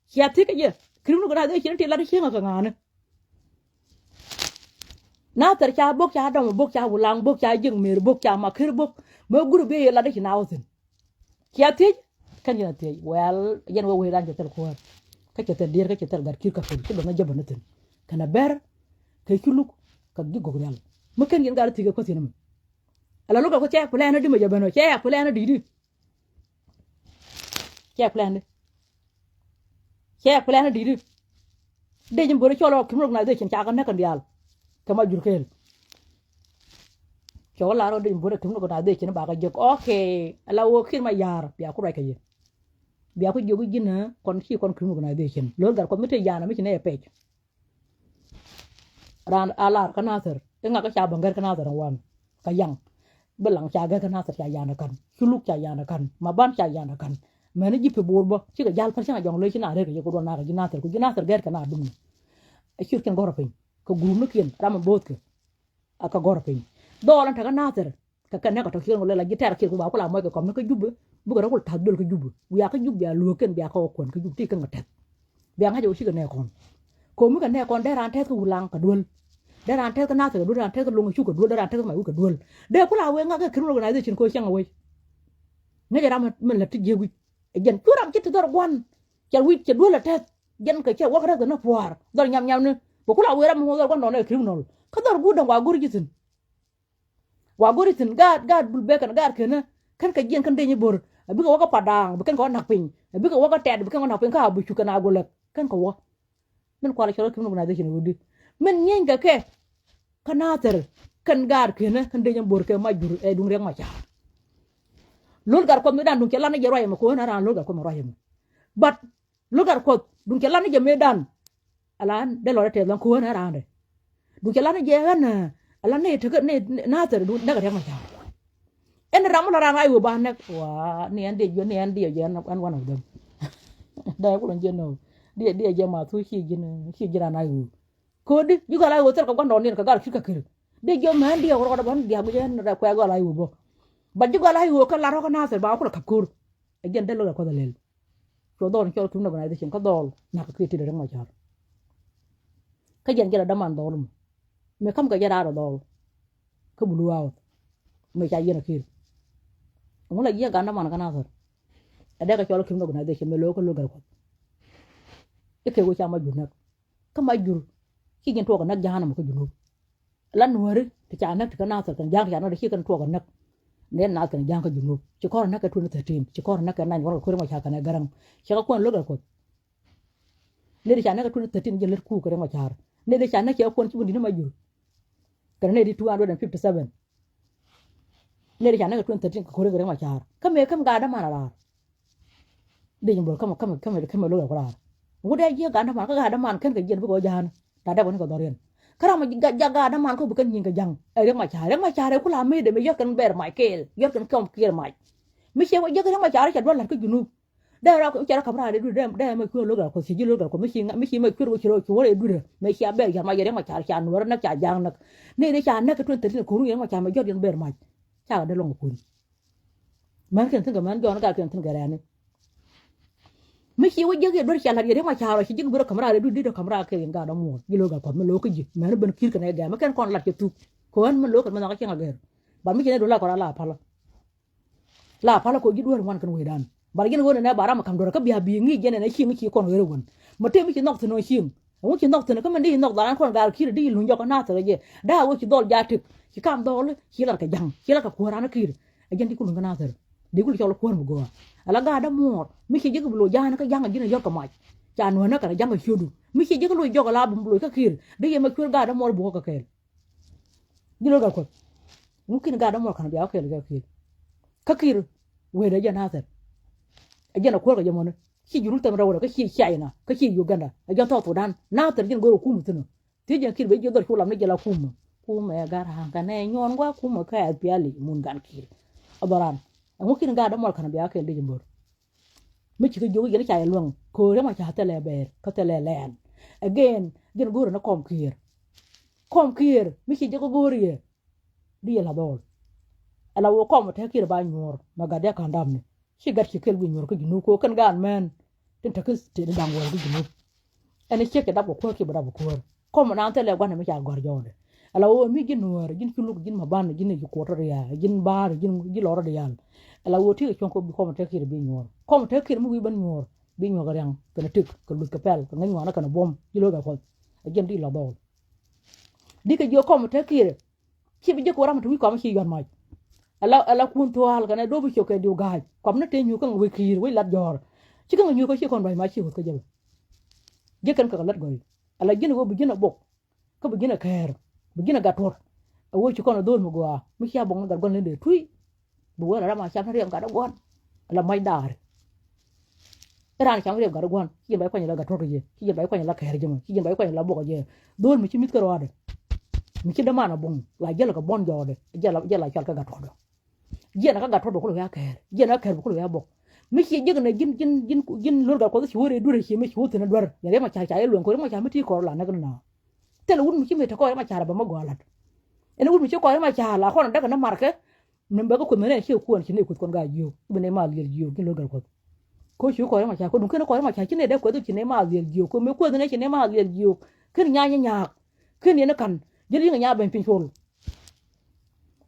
xe thích cái gì khi nó cái nào đấy chỉ là đi chơi ngang ngang nào từ cha bốc cha đồng bốc cha bulang bốc cha dương mì bốc cha mà khi bốc mà guru bê là đấy chỉ nào thôi xe thích kan yana thích well yan wo đang chơitel khoa cái chơi teldir cái chơi tel gar kir ka phun cái đó jabana tin kana ber cái chulu ka gigo real mà kan yan gar thích ko tin ala lúc đó có che plan nó đi mà jabana che plan nó đi che plan nó đi đây chúng bữa cho lo kiếm lúc này đây chẳng cái này cần dial cái mà jur kel cho là nó đi bữa kiếm lúc này đây chỉ nó bảo cái giật ok ala wo khi mà yar bia ko cái gì bia ko jogu jina kon khi con kiếm lúc này đây chỉ lo gar ko mete yana mi ne page ran ala kana thar nga ka cha bangar kana thar wan ka yang belang cha ga kana thar cha yana kan suluk cha yana kan ma ban cha yana kan mà nó jipe borbo chỉ cái jal pasang ajong lei china re cái ko na cái jina ter ger kana dum ai chur ken gora pin ko grum no kien ram bot ke aka gora pin do lan ta kana ter ka kan ka to kien le la gitar ke ko ba ko la mo ko kom ko jubbe bu ko ko ta dol ko jubbe ya ka jubbe ya lu ken ya ko kon ko jubti kan tet biang ha jo shi ne kon ko mu kan ne kon da ran tet ko lang ka dol da ran tet kana ter do ran tet ko lu chu ko dol da ran tet ko mai ko dol de ko la we nga ka kru na de chin ko chang we ne ja ram men la ti je wi dân chú làm chết từ đó quan chả quy chả đuôi là thế dân cái chả quá cái đó nó phù rồi nhầm nữa bố cũng là người làm hồ con nó này criminal cái đó gu đồng quá gu tin gad bulbe kan gad kena kan cái dân kan đây như bor bị cái quá padang bị cái nặc pin bị cái quá tẹt bị cái nặc pin ka bu chu kan agolek kan ko men ko la cholo criminal na de chino di men nyen ga ke kanater kan gad kena kan đây như bor ke majur dung reng ma cha lul gar ko medan dun kelana je royema ko na ran lul gar ko royema but lul gar ko dun kelana je medan alan de lo te lan ko na ran de dun kelana je hana alan ne te ne na ter dun daga te ma ta en ram la ran ay wo ba nek wa ni en de yo ni en de je an one of them da ko don je no de je ma thu chi jira na yu ko di yu ga la wo ter ko don ni ka gar fi ka kir de jo man de ko da ban dia bu je na ko ga la yu bo baju gala hiwo kan laro kan nasir ba ko kapkur again dalo ko dalel so don ko tum na bana de chen ka dol na ka kriti de ma jar ka jen jara daman dolum me kam ka jara dol ka bulu aw me ja yena kir ngula ye ga na man kana sir ade ka cholo tum na bana de chen me lo ko lo gar ko e ke go cha ma jur nak ka ma jur ki gen to ka nak jahana ko junu lan wori ta cha nak ka na sir kan jang ya na de ki kan to ka nak nên nào cần giang cái dùng luôn chỉ có nó cái tuần thời tiền chỉ có nó cái này nó khơi mà chả cái này garang chỉ có quan lúc là còn nên để chả nó cái tuần thời tiền giờ lết khu cái mà chả nên để chả nó chỉ có quan chỉ muốn đi nó mà dùng cái này đi 257 nên để chả nó cái tuần thời tiền khơi cái mà chả cái gà đó mà là để dùng bữa cái lúc là có là đây giờ gà đó mà cái gà đó mà cái dân với có giàn đã đã có nó có đòi karena jaga ada man ko bukan nyingka jang rek ma cara ko la me de me yokan ber mai kel yokan kom kier mai mi che wa yokan ma cara chadwa la ko junu da ra ko cara kamra de du de me ko loga ko siji loga ko mi me ko ro ko wore du de me chia ber ya ma yere ma cara cha nur na cha jang nak ne de cha na ka tun tin ko ru ma cha ma yokan ber mai cha de long ko man kan tin ga man jon ga kan tin ga rani mấy chiếu cái gì đó chả là gì đấy mà chào rồi chỉ những bữa camera để đi đâu camera cái gì cả đó mua gì lô cả còn mình lô cái gì mà nó bên kia cái này gà mấy cái con lật cái tu còn mình lô cái mình nói cái gì gà bạn mấy cái này đó là còn là phải la pala ko gidwar wan kan wedan bar gin wona na bara ma kam dora ka biya bi ngi gene na chi ngi kon wero won ma te mi ki nok no shin wo ki nok no ka man di nok daran kon gar kir di lu njoko na ta je da wo ki dol ja tik ki kam dol ki lar ka jang ki lar ka ko ran kir a jen di ku ngana tar di ku ko ko go ala ga da mor mi ki jigu lo ja na ka jang gina yo ka ma cha no na ka jang shodu mi ki jigu lo jogo la bu lo ka kir di ye ma kur ga da mor bu ka kel di lo ga ko mungkin ga da mor kan biya kel ga kir ka kir we da jana tar a jana ko ga jamona ki jurul tam rawra ka ki chayna ka ki uganda a janta to dan na tar jin go ku mutuna ti jan kir be jodor ko lam ne jala kum e gar ha ka ne nyon gwa kum ka piali mun gan kir abaran mungkin ga da mor kan biya kel de jambor mi ci ko jogo gele chay luang ko re ma cha tele ber ka tele len again jin go na kom kir mi ci jogo goriye di la dol ala wo kom te kir ba nyor magade kan damne shi gar shi kel wi nyor ko ginu ko kan gan men tin ta kis te dang wo ginu ene che ke da ko ki ba ko kom na tele gwa na mi cha gor jode ala wo mi gin nor gin kuluk gin maban gin ji ko tor ya gin bar gin ji loro de yal ala wo ti ko bi kom te kir bi nyor kom te kir mu wi ban nyor bi nyor garang kana tik ko lut ka pel ko ngani wana kana bom ji lo ga ko gin di la dol di ke jo kom te kir ki bi je ko ram tu ko ma chi yon ma ala kun to hal kana do bi choke dio gaaj kom na te nyu kan we kir we lat jor ci kan nyu ko ci kon bay ma ci ko jël je kan ka lat goy ala gina wo bi gina bok ko bi gina kër bi gina gator wo ci kon do mu go mi ci abon gar gon le tuy bu wala rama cha na rem ga da gon ala may dar ran cha rem ga da gon ci bay ko ni la gator je ci bay ko ni la kër je mo ci bay ko ni la bok je do mi ci mit ko wade mi ci dama na bon la jël ko bon jode jëla cha ka gator jena ka gato do ko ya ker jena ker ko ya bok mi ci jig na jin lor ga ko ci wore dure ci mi ci wotu na dor ya re ma cha cha yelo ko ma cha mi ti ko la na na tel wun mi ci meta ko ma cha ba ma golat ene wun mi ci ko ma cha la ko na daga na marke min ba ko mene ci ko ci ne ko kon ga jiyo bu ne ma lir jiyo kin lor ga ko ci ko ma cha ko dun ken ko ma cha ci ne de ko ci ne ma lir jiyo ko me ko ne ci ne ma lir jiyo ken nya ken ne kan jeli nga nya ben pin fol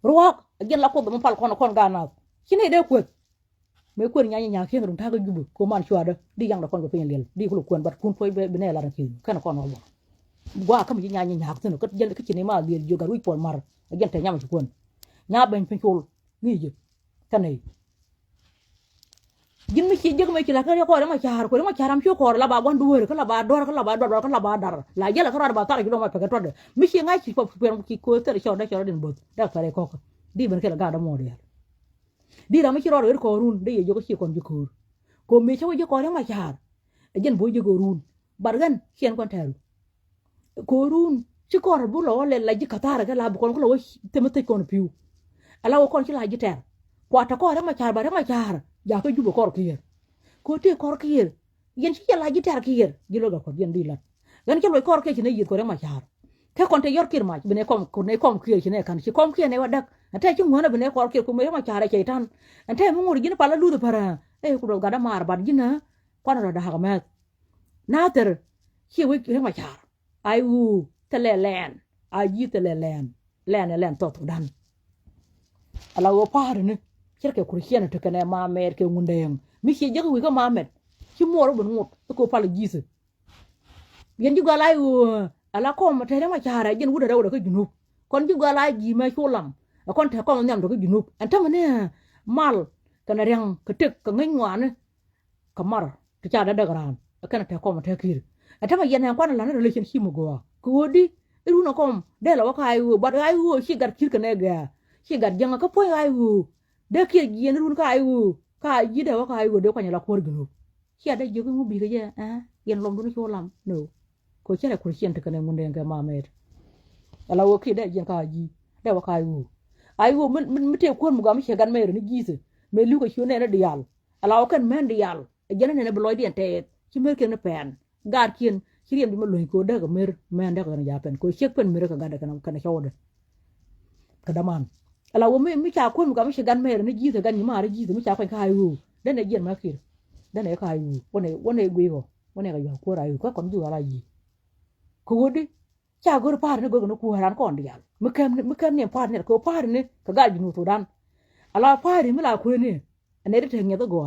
ruak gen la ko be pal kono kon gana kine de ko me ko nya nya ke ngum ta ga jubu ko man shuada di yang da kon ko fen lel di ko kon bat kun foy be ne la ki kana kon ho gwa kam nya nya ko ko jel ko kine ma lel joga ru pol mar gen te nya ma kon nya ben fen chol ni je kanai gin mi ci jeg me ci la ko ma ciar ko ma ciaram ci ko la ba bon duwer ko la ba dor ko la ba dor ko la ba dar la jela ko ba tar ki do ma pe ko de mi ci ngai ci ki ko tere ci da den bot da fare ko di ben ke la ga da mo de di da mi ci ro ko run de ye jogo ci kon ji ko mi ci wo ko ma ciar gen bo jogo run bargan ken kon teru ko run ci ko bu lo le la ji katara ga la bu kon ko lo te ma te kon piu ala wo kon ci la ji ter ko ta ko ma ciar ba ma ciar ja ko jubo kor kier ko te kor kier yen ci la ji ter kier gi lo ga ko yen di la gan ci lo kor ke ci ne yit ko re ma ciar ke kon te yor kir ma bene kom ko ne kom kier ci ne kan ci kom kier ne wadak ate ci ngona bene kor kier ko me ma ciar ci tan ante mu ngori gina pala lu de para e ko do ga da mar bad gina ko na da ha ma na ter ci wi re ma ciar ai u tele len a yi tele len to dan ala wo pa ne cerke kursiana to kana ma mer ke ngundeng mi ci jega wi ko ma met ci moro bon ngot ko pala gise yen ju galay ala ko ma tere ma cara jen wuda rawda ko junub kon ju galay ji ma cholam kon te ko nyam do ko junub anta mane mal kana reng ka tek ka ngai ngwane ka mar to cha da garan kana te ko ma te kir anta ma yen ko na la relation shi mo go ko wodi iru na kom de la wa kai wo ba ai wo shi gar kir kana ga shi gar janga ka po ai wo de ke yen run ka ayu ka yi de wa ka ayu de ko nyala ko gnu ki ada jogu mu bi ga je yen lom dun ko lam no ko chere ko chen te kana munde nga ma mer ala wo ki de yen ka ji de wa ka ayu min te ko mu ga mi gan mer ni gise me lu ko shi ne de yal ala wo kan men de yal jena ne bloy de te ki mer ke ne pen gar kien ki riem di ma loy ko de ga mer men de ga na ja pen ko chek pen mer ka ga de kana chawde ka daman ala wo mi cha ko mu ga mi gan mer ni gise gan ni ma re gise mi cha ko ka ayu de ne yen ma kir de ne ka ayu wone gwi ho wone ga yo ko ra ayu ko kon ju ala yi ko wodi cha go par ne go no ku ran kon dial mi kem ne par ne ko par ne ka ga ju to dan ala par mi la ko ne ane de ngya to go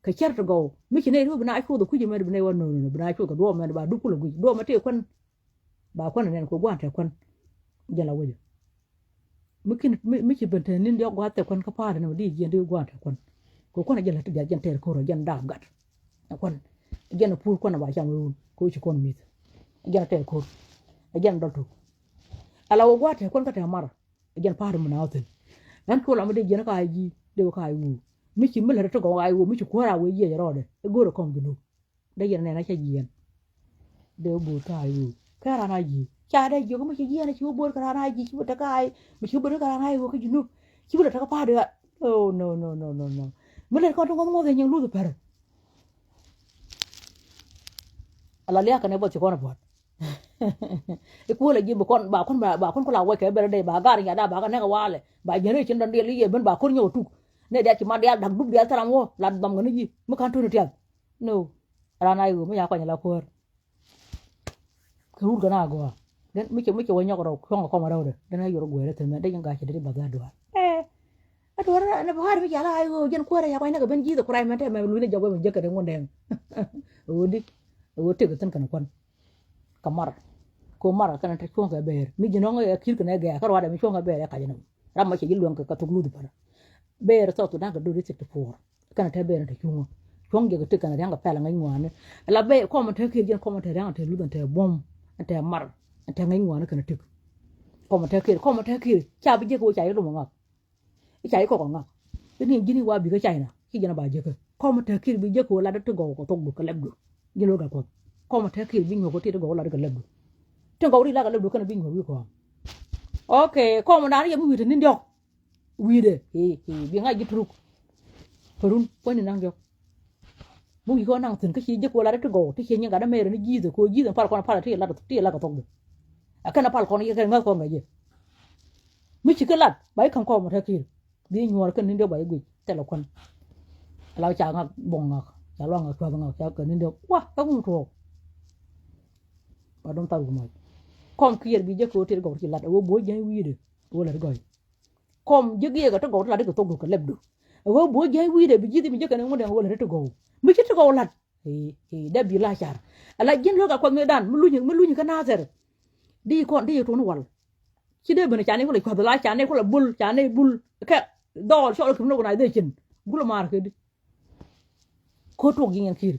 ka cher to go mi chine ru bana ku do ku jime bana wa no bana ku ka do me ba du ku lu do ma te kon ba kon ne ko gwa te kon jala wo mi ci bente nin yo gwa te kon ka pa ne di je ndi gwa te kon ko kon jala te jan te ko ro jan da gat kon jan pu kon ba cham ru ko ci kon mi jan te ko jan do to ala wo gwa te kon ka te mar jan pa mu na oten nan ko la mo de jan ka ji de ka wu mi ci mi la to go ai wu mi ci ko ra we je ro de go ro kon gnu de jan ne na cha ji de bu ka wu ka ra na ji cha đây giờ có mấy cái gì này chú buồn cái này gì chú ta cái mà chú buồn cái này vô cái chú chú được ta pa được oh no mới lên con trong con về nhưng luôn được phải là lia cái này bọn chú con bọt cái cua là gì bà con có làm cái bên đây bà gà nhà đã bà cái này cái wall bà nhớ đấy trên đàn đi lấy bên bà con nhiều tụ này để chỉ mà để đằng đúc để ta làm vô làm bằng cái gì mới can thôi được tiền no là này mới nhà coi nhà là cua cái hút cái nào cơ dan mike wa nyogoro ko ko maraw de dan yoro goyre tan de nga ci de baga do adora na bahar bi jala ay go jen ko ra ya ko na ben jido kuray mate me lu ne jago me jekade ngonde wodi wote go tan kan kon kamar ko mara kan ta ko ga ber mi jino nga kir kan ga kar wada mi ko ga ber ka jeno ramma ci jilwan ka tuglu du para ber so to daga do risik to for kan ta ber ta kungo konge go te kan nga pala nga ngwane la be ko mo te kir jen ko mo te nga te lu dan te bom te mar ta ngay ngoan cái này có một thế kia cha bây giờ cô chạy rồi mà ngọc cái chạy có ngọc cái niềm chính qua bị cái chạy nè khi giờ bà giờ có một thế kia bây giờ cô là đất gỗ của tông được cái lem được như lối gặp có một thế kia binh của cái gỗ là cái lem được trên gỗ đi là cái lem được cái binh của cô ok có một đá nó giống như thế nên được vì đấy thì bị ngay cái trục perun quay nên năng được mỗi cái năng thường cái gì giờ cô là đất gỗ cái gì những cái đam mê nó gì rồi cô gì rồi phải thì là cái tông được akan apal kon ye kan ko ngaje mi ci kelat bay kan ko mo takir bi ñor kan ndio bay gui telefon law cha ngak bong ngak cha lo ngak to ngak cha kan ndio wa ka mu to ba dom taw mo kom kier bi je ko te go ci lat wo bo je wi de wo la goy kom je ge ga to go la de ko to ko lebdu wo bo je wi de bi ji mi je kan mo de wo la to go mi ci to go lat da bi la char ala jin lo ga ko me dan mu luñu ka nazer đi con đi trốn wal chỉ để bên chane ko le ko la chane ko la bul ka do so ko no na de chin gula mar ke di ko to gi ngeen kir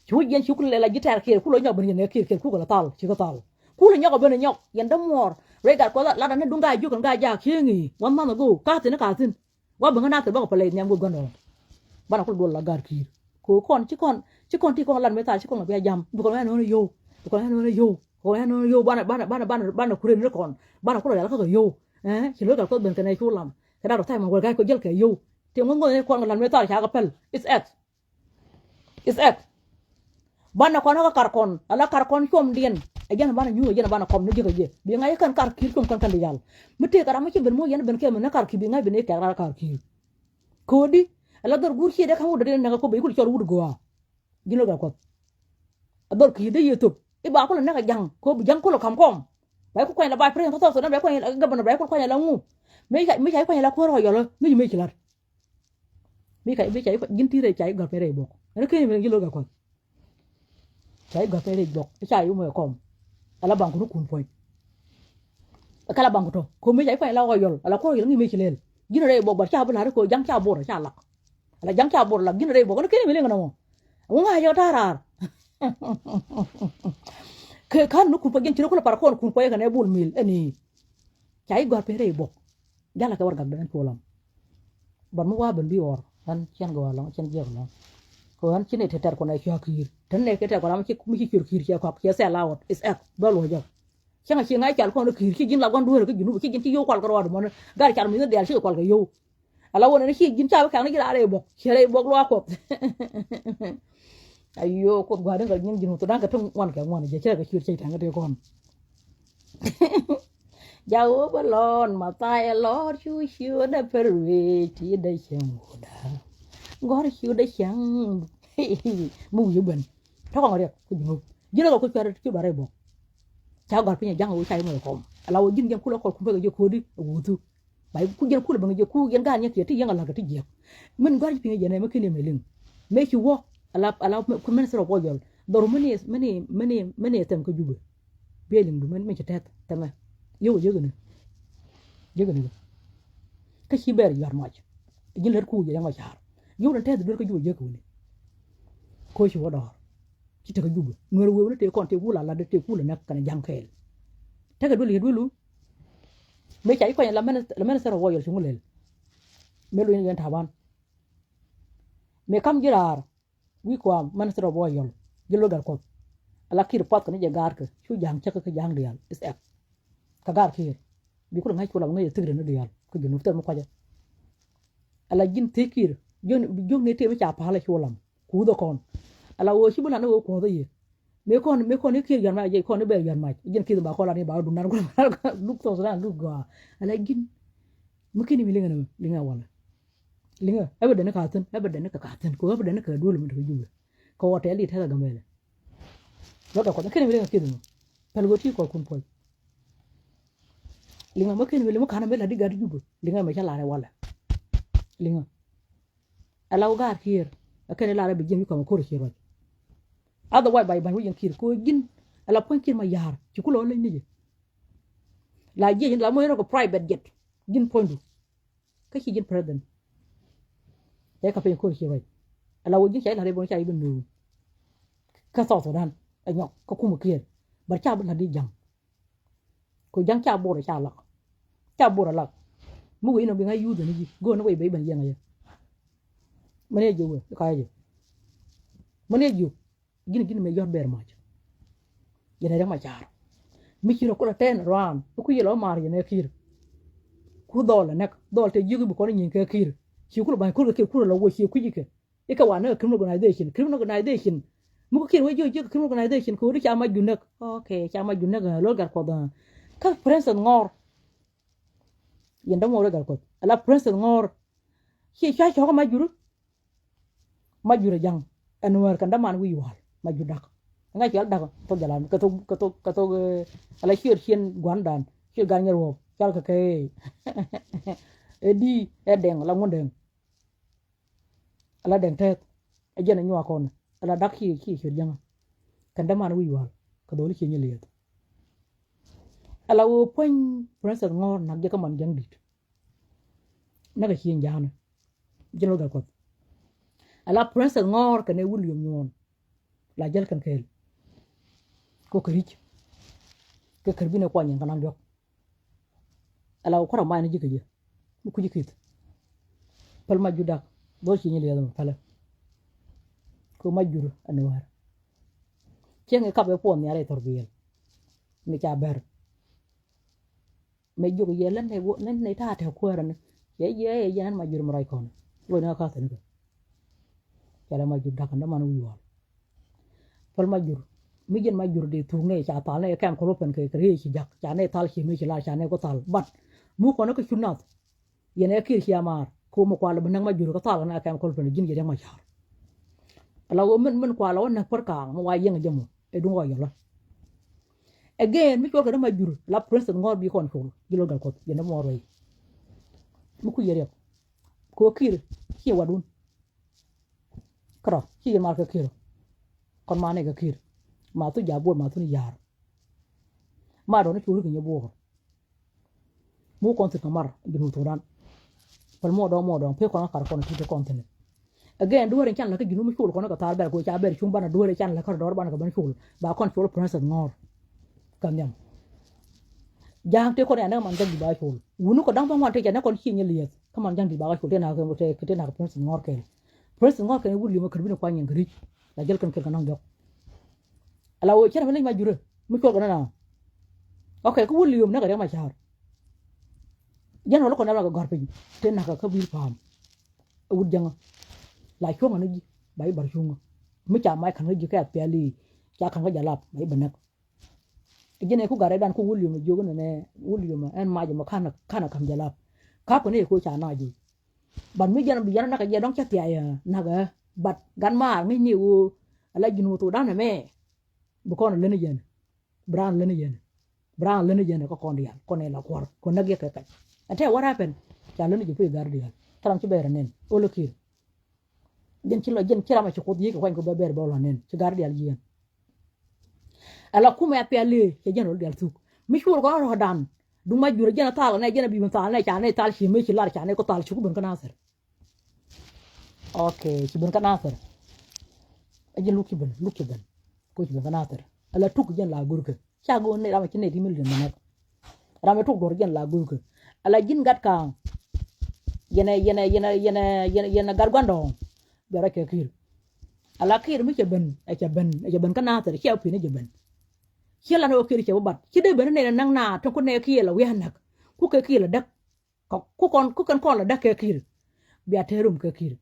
chu yen chu ko la gitar kir ku lo ñok ben ne kir ku ko la tal ci ko tal ku la ñok ben ñok yen da mor re ga ko la na dunga ju kan ga ja ki ngi wan ma go ka tin wa ben na te ba ko le nyam go gondo bana ko do la gar kir ko kon ci kon ti kon lan me ta ci kon la jam bu ko no yo bu ko no yo ko no yo bana kuren re kon bana ko la ko yo ci lo ga ko ben kan chu lam ka da ta ma ko ga ko jel ke yo te ngo ne kon lan me ta cha ga pel it's at bana ko na kar kon ala kar kon chom dien ajan bana nyu ajan bana kom ne je je bi ngai kan kar kir kom kan de yal mete kara ma ci ben mo yen ben ke na kar ki bi ngai ben ke kar ki ko di ala dor gur ci de ka wudo de na ko be ko ci wudo go gino ga ko ador ki de youtube iba ko na ka jang ko bi jang ko lo kam kom bay ko la bay pre to so na bay ko ga ban bay ko la ngu mi kai ko la ko ro yo lo mi ci lat mi kai ko gin ti re chai ga pe re bok ana ke mi gilo ga ko chai ga pe re bok chai yu mo kom ala bang ko kun poy kala bang to ko mi kai la yo ala ko yo ngi mi ci lel gin re bok ba cha bu la ko jang cha bo cha la ala jang cha bo la gin re bok ana ke mi le ngana mo nga yo tarar ke kan no kun pagin tiro ko para kon kun poy ga ne bul mil ani chai ga pe re bok jala ka war ga ben polam ban mo wa ben bi or han chen go la chen je ko ko han chine te tar ko na kya kir tan ne ke ta ko la mi ki kir ko ke se la wot is ek ba lo ja chen chi ngai chal ko no kir ki jin la gon du ko jinu ki jin ti yo ko ko wa mo gar chal mi no del chi ko ko yo ala wona ne ki jin cha ka ni ra re bok che bok lo ko ayo ko gwa de ga jin jinu to dan ka tong wan ka wan je che ka kir che tan ga de kon jauh belon mata elor cucu da perwe ti da muda gor cu da chang mu yuben thao con riek ku jinu jino ko ko ci bare bo cha gor pinya jang u chay mo kom ala wo jin jam ku lo ko ku be ko di wutu bai ku jen ku le bangi ku yen ga nya ke ti yang ala ga ti je men gwa pinga je ne me kini me ling me ki wo ala ku men sero boyol dor meni tem ko jube be ling du men me tet tama yo ne ka shi ber yar maj jin ler ku je yang ma char yo ne tet ber ko jube je ko ni ko shi wo dor ci te ko jube ngor wo te kon te wula la de te kula nak kan jang kel te ka dulu me chai ko la men sero boyol shi ngulel me lu yen taban me kam jirar wi ko man sero boyol jelo gar ko ala kir pot ko ne je gar ke chu jang cha ka jang dial is ep ka gar kir bi ko ngai ko la ngai tigre ne dial ko junu ter mo ko ja ala jin te kir jon ne te me cha pa la cholam ku do kon ala wo shi bula ne wo ko do ye me kon ne kir yan ma je ko ne be yan ma jin kir ba ko la ne ba du nan ko duk to sa duk ga ala jin mu kini mi linga wala linga abada ne ka tan ko abada ne ka dole mu to jube ko wote ali ta ga mele lo da ko kini mi linga kidu pel go ti ko kun pol linga mo kini mi mo kana mele diga jube linga me chala wala linga ala ugar kir akene la be jemi ko ko ro otherwise by yin kir ko jin ala pon kir ma yar ci ko lo lañ ni la je la mo ko private jet jin pondu ka ci jin president ya ka pe ko ro ala wo jin chay la bo chay ben nu ka so dan anyo ko kuma kir bar cha la di jang ko jang cha bo cha la mu wi no bi ngai yu de ni go no we be ban yang ya mane ju we ka je mane ju gin me yor ber ma yene da ma jar mi ci ko la ten ran ku yelo mar yene kir ku dol nek dol te jigu ko ni ke kir ci ku ban ku la wo ci ku jike e ka wa na criminal organization mu ko kir we jo criminal organization ko ri cha ma ju nek okay cha ma ju nek lo gar ko da ka prince ngor yenda mo lo gar ko ala prince ngor ci cha ko ma juru jang anwar kan da man wi wal ma ju dak nga ci al dak to jalan ka to ala hien gwandan ci ganyer wo chal ka kay edi edeng la ngondeng ala deng tet ajena nywa kon ala dak ci jang kan da man wi wal ka do li ci nyeliet ala wo pon prince ngor nak je ka man jang dit naga hien jana jeno ga ko ala prince ngor ka ne William nyon la jel kan kel ko krich ke karbine ko nyen kan jok ala ko ra ma ne jike je ku jikit pal ma judak do ci nyeli yalla pala ko majjuru anwar cenge kabe pon yare torbiyel mi ca ber me jogo yelen ne ta ta ko ran ye yan majjuru mo ray kon lo na ka tan ko yalla majjuru dak na man wi wal pal majjuru mi jen majjuru de tourne ca ta ne kam ko lopen ke kre ci jak ca ne tal ci mi ci la ca ne ko tal bat mu ko na ko sunat yene kir ci amar ko mo ko la ban majjuru ko tal na kam ko lopen jin je ma jaar ala wo men ko ala wona por ka mo wa yenga jamo e du ngoy la again mi ko ka ma juru la prince ngor bi kon ko gilo gal ko yena mo roy mu ku yere ko kir ci wadun kro ci ma ka kir kon ma ne ka kir ma tu jabo ma tu ni yar ma do ne ci ru ni bo mu kon tu kamar bi mu to dan pal mo do pe ko na kar kon tu kon tene again duware chan la ka ginu mishul kono ka tar ber ko cha ber chum bana duware chan la ka dor bana ka ban shul ba kon shul prince ngor kam nyam jang te ko ne man jang di ba shul wunu ko dang ba wan te jana kon chi nyeliet ka man jang di ba shul te na ko te na prince ngor ke wuli ma karbina kwa nyen gri la jel kan kan jok ala wo chana ma jure mi ko na okay ko wuli yum na ga ma char jana lo ko na ga garpe te na ka bil pam wud jang la chuông nó gì bảy bờ chuông mới chả mai khăn nó gì cái peli chả khăn cái jalap bảy bờ nè cái này cũng gà đây đàn cũng William nó vô cái này William mà em mai giờ mà khăn cầm jalap khác cái này cũng chả nói gì bạn mới giờ bây giờ nó cái giờ đóng chắc tiệt nè cái bật gắn mà mấy nhiều là gì tụ đàn này mẹ bữa con lên này giờ Brown lên này giờ có con đi con này là con nó ghét cái ate what happened cha lenu jipe gardia taram ci bere nen o lo kir jen ci lo jen ci rama ci ko di ko ko bere bo lo nen ci gardia jiyan ala kuma pe ale ke jen ol del tuk mi shur ko ro dan du ma jura jen tal ne jen bi mun tal ne cha ne tal shi mi ci lar cha ne ko tal ci ko bun kana ser okay ci bun kana ser jen lu ki bun ko ci bun kana ser ala tuk jen la gurke cha go ne rama ci ne di mil den ne rama tuk dor jen la gurke ala jin gat kan yene gargando bere ke kir ala kir mi ke ben kana tar ke api ne je ben ke la no kir ke bat ke de ben ne nang na to ko ne ke la wi hanak ku ke kir dak ku kon la dak ke kir biya terum ke kir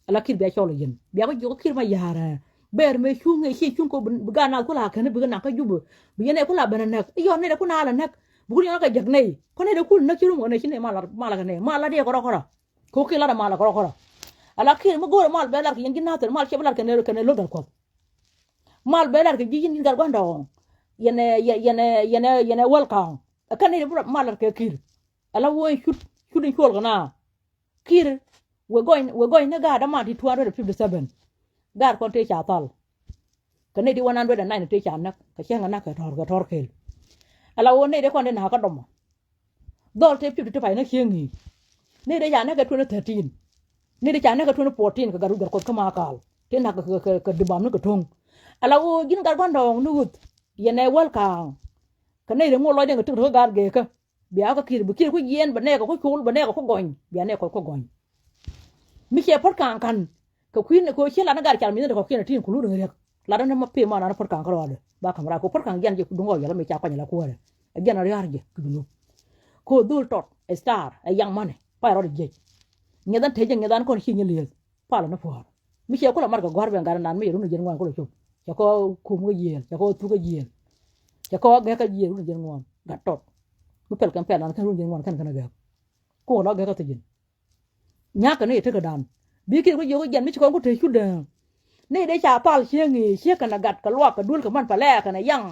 ala kir biya cholo jen biya ko jo kir ma yara ber me chunge chi chung ko gana ko la kan bi gana ka jubu bi ne ko la ben nak yo ne ko na la nak bu ni ka jag nei ko ne ko na kiru mo ne chine mala ka ne mala de ko ko ke la mala ko ala kir mo gore mal belar ke yengina ter mal ke belar ke ne lo dal ko mal belar ke jigin gal gondo yene welcome kan ne mal ke kir ala wo shudin kol gana kir we going ne ga da ma di 257 gar kon te cha tal kan ne di 109 te cha nak ka chenga nak ka tor kel ala wo ne de kon de na ka dom dol te 55 na chengi ne de ya na ka 2013 ne de cha na ka 2014 ka garu gar ko kama kal te na ka dibam na ka tong ala wo gin gar gon dong nut yene welcome ka ne de mo lo de ka tu gar ge ka biya ka kir bu kir ku yen ba ne ka ko chul ba ne ka ko goin biya ne ko goin mi che pot kan ka kuin ko che la na gar chal mi ne ko kin tin ku lu de rek la da na ma pe ma na pot kan ka ro ba kamera ko pot kan gen je ku dungo ya la mi cha pa la ko re gen na yar je ku dunu ko dul tot a star a young money pa ro je ngedan teje ngedan kon chi nyeli pa la na fo mi che ko la mar ka gor ben gar nan mi ru no jen ngwan ko lo chu cha ko ku mo yen cha ko tu ga yen cha ko ga ka yen ru jen ngwan ga tot mu pel kan pel nan kan ru jen ngwan kan kan ga ko lo ga ka te jen nya ka ne te ka dan bi ki ko yo jen mi ko te chu de ne de cha pal che ngi che ka na gat ka lo ka dul ka man pa le ka na yang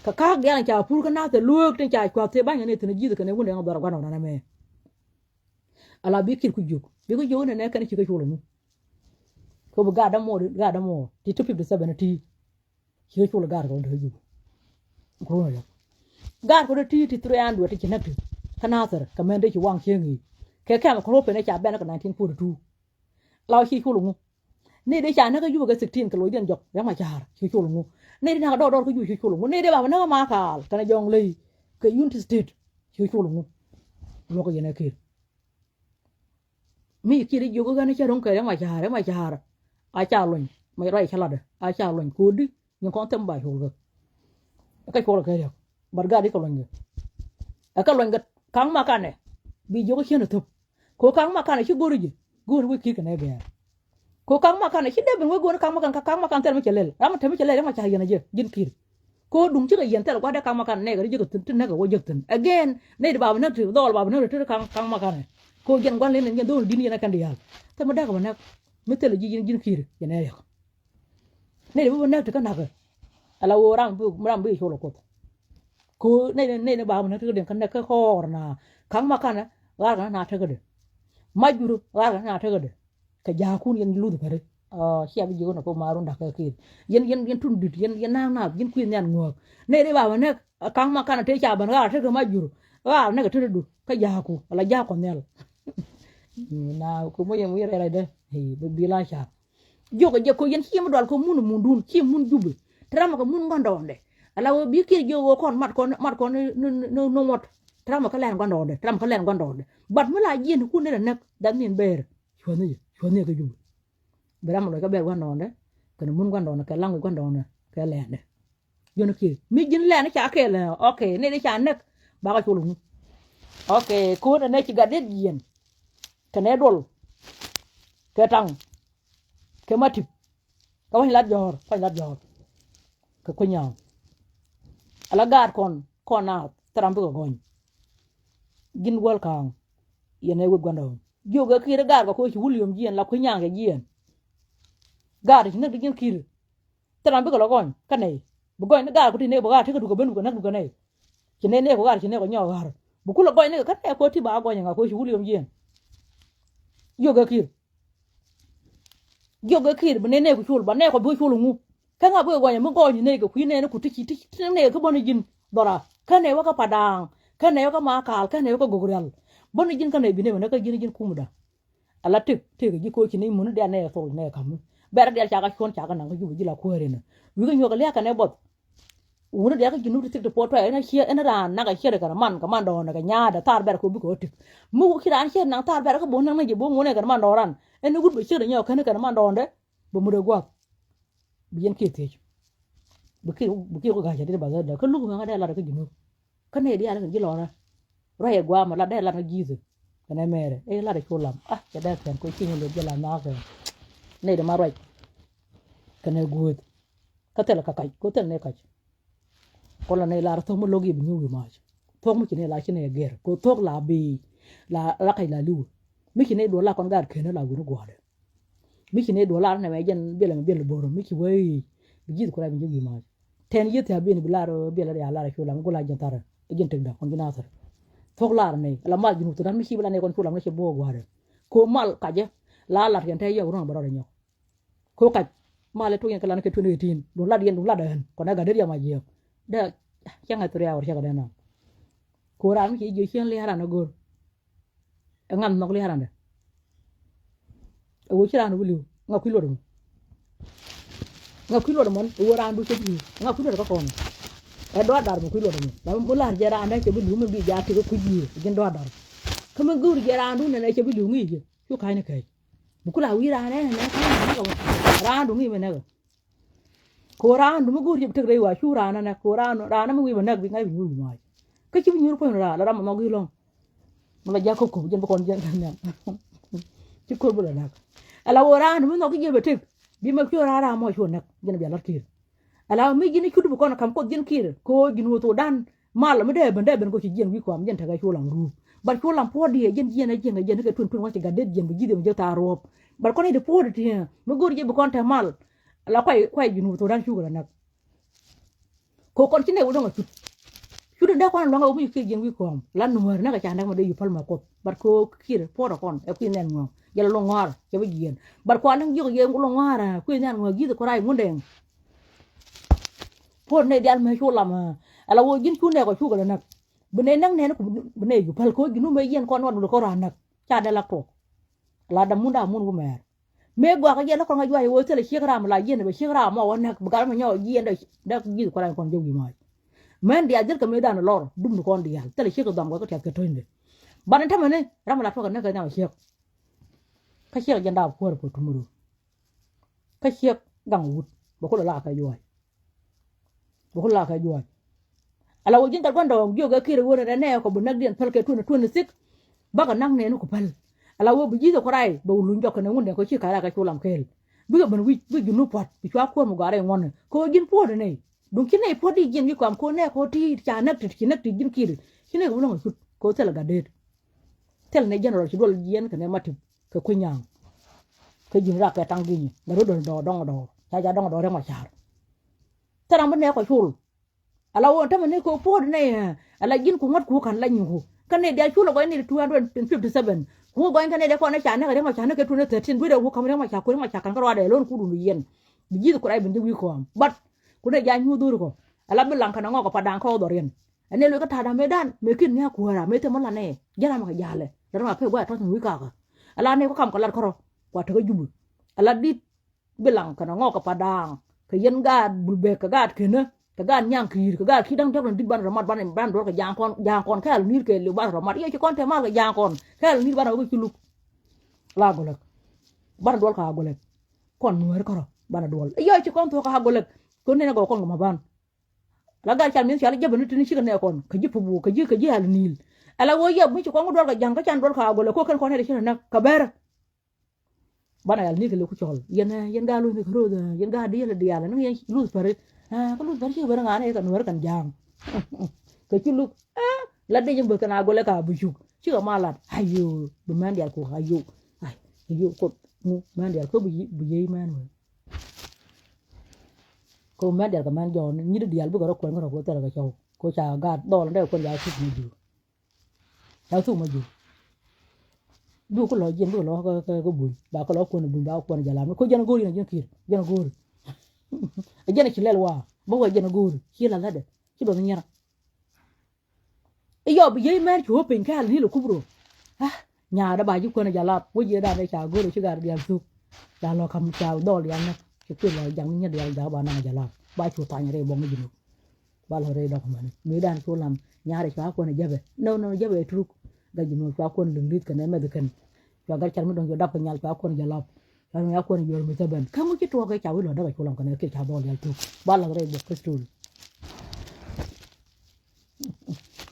ka ga cha pu ka na te luok te cha kwa te ba ne te ne ji ka ne won ne ba ga na me ala bi ki ku juk bi ko yo ne kan chi ka chu lo mu ko bu ga da mo ti 257 ti chi chu lo ga ko de ju ko ya ga ko de ti 300 ti chi na ti kana sar ka men de chi wang che ngi ke ka ma ko pe ne cha ben ka 1942 lao chi chu lo mu ne de cha na ka yu ga 16 ka lo den jok ya ma cha chi chu lo mu ne de na do ko yu chi chu lo mu ne de ba na ma ka kana jong le ke unity state chi chu lo mu lo ko yene ke mi ki ri yu ga ne cha ron ka ya ma cha a cha lon mai rai chala de a cha lon ku di ni ko tem ba chu ga ka ko ka ya bar ga di ko lon ga ka lon ga kang ma ka ne bi yu ga chen to ko kang ma ka ne chi go ri wi ki ka ne ga ko kang ma ka ne chi de ben we go kang ma kan ter mi chelel ram te mi chelel ma cha yana je jin kir ko dung chi ga yen ter ko de kang ma kan ne ga ji ga tin ne ga wo je tin again ne de ba na tu dol ba na tu kang ma ka ne ko gen gwan len gen do di ni na kan di ya te ma da ga na mi te le ji jin kir yana ya ne de bu na tu kan na ga ala wo ram bu cho lo ko ne ba na tu de kan ne ka ko na kang ma ka na ga na te ga de majuru ga na te ga de ka ja kun yen lu de pare sia bi jogo na ko marun da ka kir yen tun dit yen na yen kuin yan ngok ne de ba ne kang ma kana te cha ban ga te ka majuru ga ne ga te du ka ja ku ala ja ko nel na ko mo yen wi re de he bi la cha jogo je ko yen chi mo dal ko mun dun chi mun jubu trama ko mun ngondonde ala wo bi kir jogo kon mat ko no mot trama ka len gondonde bat mo la yen ku ne na dan nin ber choni ka jubu beram lo ka ber gondonde kana mun gondonde ka lang gondonde ka lende yono ki mi jin lende cha ke le okay ne de cha nek ba ka chulu okay ko ne ci gadet yen kane dol ke tang ke matip ka wani lat jor ka ko nyaaw ala gar kon na trambu ko gon gin wal kan yene we gondonde joga kire gar ko ci William jien la ko nyaange jien gar ci nak digin kire tan be ko logon kanay bu goy na gar ko ti ne bu gar te ko du ko ben ko nak du ko ne ci ne ko gar ci ne ko nyaw gar bukula goy ne ka ko ti ba goy nga ko shuli yom jen yoga kir bene ne ku shul ba ne ko bu shul ngu ka nga bu goy mo goy ne ko ku ne ku ti ne ko bonu jin dora ka ne wa ka padang ka ne ka ma kal ka ne ka gogreal bonu jin ka ne bi ne ka jin kumuda ala tik ji ko ki ne mun da ne so ne kam ber del cha ka kon cha ka na ko ju ji la ko rena wi ga nyoga le ka ne bot wona da ka jinu tik de poto ena hie ena ran na ka hie ka man do na ka nya da tar ber ko bi ko tik mu ki ran hie na tar ber ka bon na je bo ngone ka man do ran ena gud be hie nya ka ne ka man do nde bo mu de gwa bi yen ki te bu ki ko ga ja de ba da ka lu ga da la ka jinu ka ne dia la ka ji lo na ra ye gwa ma la da la ka ji zu ka ne mere e la de ko lam ah ja da kan ko ki ne le la na ka ne de ma right ka ne good ka te la ka kai ko te ne ka kola ne la to mo logi bi nyu ma to mo kine la kine ger ko to la bi la kai la lu mi kine do la kon gar kene la gunu gwade mi kine do la na me jen bele boro mi ki wei bi ji ko la bi nyu ma ten yete abi ne bilaro bele ya la ko la ko la jen tara jen tek da kon bina sar to la ne la mal ginu to dan mi ki bela ne kon fulam ne ke bo gwade ko mal kaje la la ken tay yow ron baro nyo ko kaj male to yen kala ne ke tunu tin do la yen do la da ko na ga der ya ma je da chẳng ai tụi cha cái nào cô ra mới chỉ dưới chân lấy hàng nó gồm ngăn nó lấy hàng này ở chỗ nào nó bự ngọc quý lột mà ở ra đôi chút gì ngọc quý lột có còn ở đó đào một quý lột mà làm bữa làm giờ ra này chỉ bự mình bị giá thì có quý gì trên đó đào không mình cứ giờ ra đôi này chỉ bự nghĩ gì chú khai này khai một cái nào ra này ra đúng gì mà này Koran dum gur jib tegre wa shura na Koran rana mu wiba nak bi ngai bi ma ka ci ñu ko ra la ram ma ngi long ma ja ko jën ko jën ñam ci ko bu la nak ala woran mu no ko jebe tek bi ma ko ra mo ci nak jën bi la kir ala mi jini kudu ko na kam ko jën kir ko jin to dan mal ma de ben ko ci jën wi ko am jën ta ga shulang du bar ko lam po di jën ka tun wa ci ga de jën bi jidem je ta rob bar ko ne de po de ma gur jebe ko ta mal la quay jinu to dan shugo nak ko kon ci ne wu nga shudo da kon lo nga mu fi gen wi ko lan no na ka chanda ma de yu palma ko bar ko kire pora kon e ku nen ngo yalla lo ngwar ke bi gen bar ko nan jogo yem lo ngwara ku nen ngo gi ko rai mu den por ne dal ma shula ma ala wo jin ku ne ko shugo nak bu ne nang ne ko bu ne yu pal ko ginu me yen kon wadu ko ra nak cha da la to la da mun wu mer me gwa ka yela ko nga jwa wo tele shigram la yen be shigram mo wona bugal ma nyaw yen da gi ko ran kon jogi ma men dia jil ka me dan lor dum ko ndi yal tele shik dam ko tek to inde ban ta mane ram la to ka na ka na shik ka shik janda ko ko tumuru ka shik gang wut ba ko la ka jwa ala wo jin ta gondo yo ga kire wo na ne ko bu nak den pel ke tunu sik ba ka nak ne ko pal ala wo bi ko rai bo lu njok na ngunde ko chi kala ka chulam kel bi ga ban wi bi ginu pot bi chwa ko mu gare ngon ko jin po de nei dun ki nei po di jin wi kwam ko ne ko ti cha nak ti jin kiri ki ne ko no ko tel ga de tel ne general chi dol yen ka ne mati ka kunyang ka jin ra ka tang gi na ro do dong do cha dong do re ma char tara man ne ko chul ala wo ta man ne ko po de nei ala jin ko ngat ku kan la nyu kan ne dia chulo ko ne 257 ko goin kan ne ko na chana ga ma chana ke tuna 13 bi da ko kamar ma cha ko ma cha kan karwa da lon ku du yen bi ji ko ai bin wi ko bat ku ne ja nyu dur ko ala bi lan kan ngo ko padang ko do ren ane lo ka ta da medan me kin ne ko ra me te mo la ne jara ma ja le da ma pe wa to wi ka ala ne ko kam ko lat ko wa to ko jubu ala di bi lan kan ngo ko padang ke yen ga bul be ka ga ke ne ka ga nyang kir ka ga ki dang tok di ban ramat ban do ka jang kon ka ni ke le ban ramat ye ci kon te ma ka jang kon ka ni ban ko ci lu la go lek ban do ka go lek kon nuer ko ban do ye ci kon to ka go lek ko ne go kon ma ban la ga chal min chal je ban tin ci ne kon ka ji pu ka ji hal nil ala wo ye mu ci kon do ka jang ka chan do ka go lek ko kan kon ne ci na ka ber bana yal ni ke lu ku chol yen ga lu ni ko do yen ga di la di ala ni lu pare ko lu bar ci bar ngane kan war kan jang ke ci lu la de jëm kana gole ka bu juk ci ko malat ayo bu man dial ko ayo ay ayo ko mu man dial ko bu yey man ko man dial ka man jon ni dial bu ko ko tara ka chaw ko cha ga do la de ko ja ci ni ju tao thu mà du ko lo jen du lo ko bul ba ko lo ko bul ba ko jala ko jana gori na jana gori jana ci lelwa bo wa jana gori ci la de ci do nyara e yo bi yey mer ci hopin kal ni lo kubro ha nya da ba ji ko na jala wo je da ne cha gori ci gar biam su da lo kam cha do li an ci ko lo jang nya de da ba na jala ba ci ta nya re bo ngi jinu ba lo re do ko man mi dan ko lam nyaare cha ko na jabe no jabe truk ga jinu cha ko lingrit kan me de kan cho gar chan mi don yo dap nyal cha ko jala kan ya ko ni yor mi taban kan mo ci to ga cha wi lo da ko lam kan ke cha do li truk ba lo re bo kristul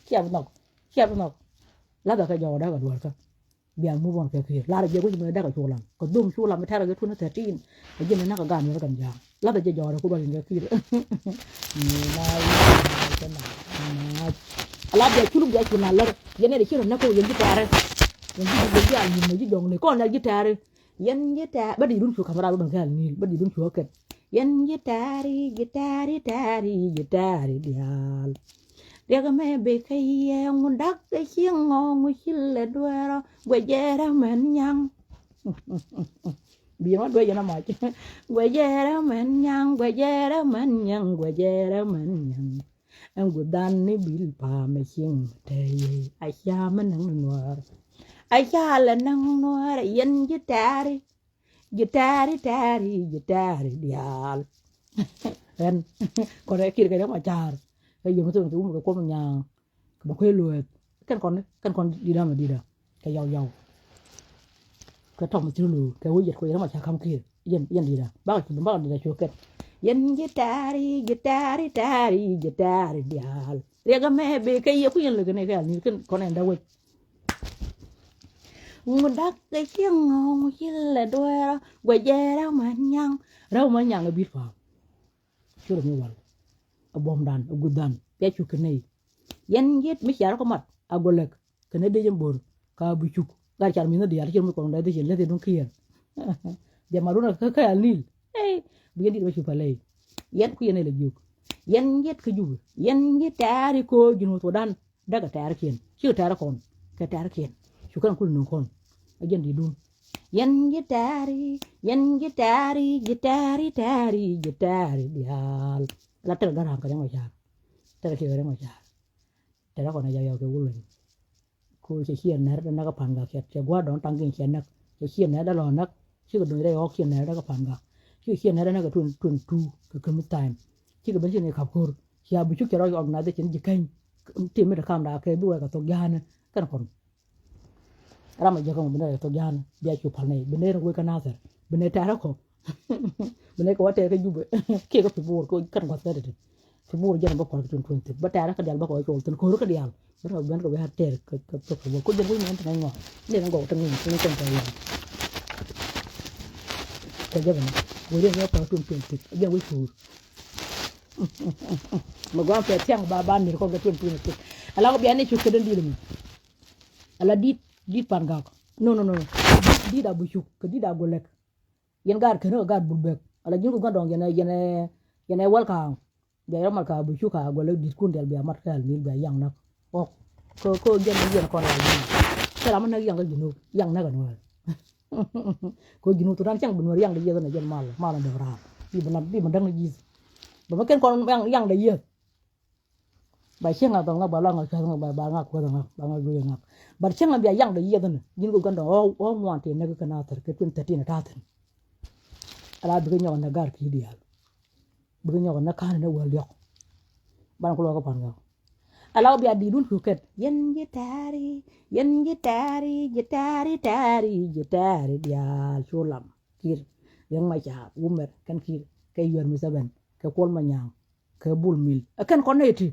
siap nok la da ka jaw da ka duar ka biang mu bon ke la da je ko me da ka chulam ko dum chulam me tara ga tuna 13 e je na ka ga me ka ja la da je jaw da ko ba nge ki ni na ka na ala da chulum ga chuna la je ne de chiro na ko yen gitare yen ji ni me ji jong ne ko na gitare yen gita ba di dun chu kamera don ka ni ba di dun chu ka yen gitari dial Dia me be kai ngundak ke chiang ngong chile duero guejera men nyang bi ma dueja na ma guejera men nyang en gudan ni bil pa me ching te ai cha men nang nuar ai cha la nang nuar yen gitari dial en ko re kir ke ma char cái gì mà tôi cũng có nhà mà quê lùi cái con đi đâu mà đi đâu cái giàu cái trong mà chưa lùi cái quê dịch quê nó mà chả không kia yên đi đâu bác đi đâu chùa cái yên guitar dial riêng cái mẹ bị cái gì quê lùi cái này cái con này đâu quê nguồn đất cái chiếng ngon chỉ là đôi quê già đâu mà nhang là biết vào chưa được như vậy bom dan gudan ya chu kene yen yet mi char ko mat agolek kene de jembor ka bu chuk gar char mi na de yar chir mi ko nda de chen le de don kier de maruna ka alil bu yendi do chu pale yen ku yene le juk yen yet ka ju yen yet tari ko junu to dan daga tar ken chu tar kon ka tar ken chu kan kul no kon ajen di dun yen gitari dial la tel garang ka ma char tel ki ga ma char tel ko na ya ke wulen ko che hien na da na ka panga ke che gwa don tang kin chen na che hien na da lo na chi ko do re o hien na da ka panga chi hien na da na ka tun tu ka kum time chi ko ben chi ne khap kur ya bu chu ke ro on na de chen ji kan ti me da kam da ke bu ka to gan kan kon rama je ko ben da to gan bia chu phal nei ben ne ro ka na ser ben ne ta ra ko bene ko wate ka jube ke ko fibur ko kan ko fere de fibur jana ba ko tun tun ba tara ka dal ba ko ko tun ko ka dial ba ben ko ha ter ko fibur ko jeng ko men tan ngo ne ngo tan ngo tan ko tan ko jaba ne wo de ko tun tun je wi fur ma gwa pe tiang ba ban ni ko ga tun tun ala ko biane chu kedan di ala dit pan ga no di da bu chu ko di da go lek yen gar keno gar bulbek ala jingu ga dong yene welcome be yamal ka bu shuka go le diskun del be amat kal ni be yang nak ko yen ko la ni sera man yang ga jinu yang na ga no ko jinu to dan chang bu yang de yen na jen mal de ra bi ban dang ni ba ma ken kon yang de yen ba chen ga dong ga ba la ga ka ga ba nga ko dong ba nga gu nga ba chen ga be yang de yen jingu ga dong o mo ante ne ga na ter ke tun 13 ta ten ala bi ñoo na gar ki dial bi ñoo na kan na wal yok ban ko lo ko pan nga ala bi adi dun ku ket yen gitari dial chulam kir yang ma cha umer kan kir kay yor mi saben ka kol ma nyang ka bul mil kan ko neti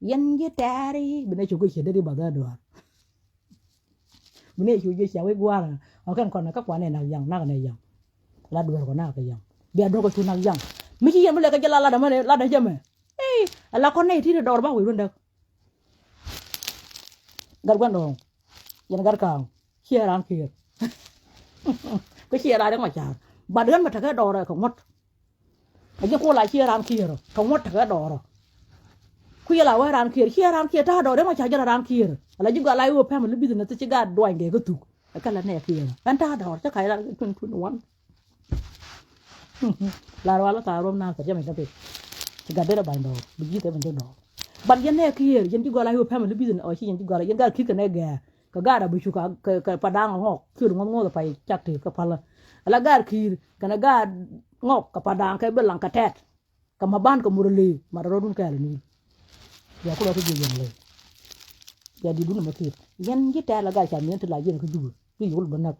yen gitari bi ne chu ko che de ba da do bi ne chu je cha we gwa kan ko na ka kwa ne na yang na ne yang la duer ko na ka yang bia do ko tunak yang mi ci yem le ka jala la da jame ala ko ne ti do ba wi runda gar gwan dong yen gar ka ran kier ko ra da ma cha ba den ma ta ka do ra ko mot a je ko la ran kier ko mot ta ka do ra ku yala wa ran kir ta do de ma cha jara ran kir ala juga la yo pam lu bizina ti ga do nge ga tu kala ne kir ban ta do ta kai la tun wan la wala ta rom na ka jama ka pe ga de ban do bi ji te ban do ban yan ne kir yan juga la yo pam lu bizina o chi yan juga la yan ga kir ka ne ga ka ga da bu shu ka padang ngok kir ngok pa chak ti ka pala ala gar kir kana ga ngok ka padang ka belang ka tet ka maban ka murali marodun ka ni ya ko la ko jeng le ya di duna makir yan jita la ga cha men to la yen ko dugu ki yul banak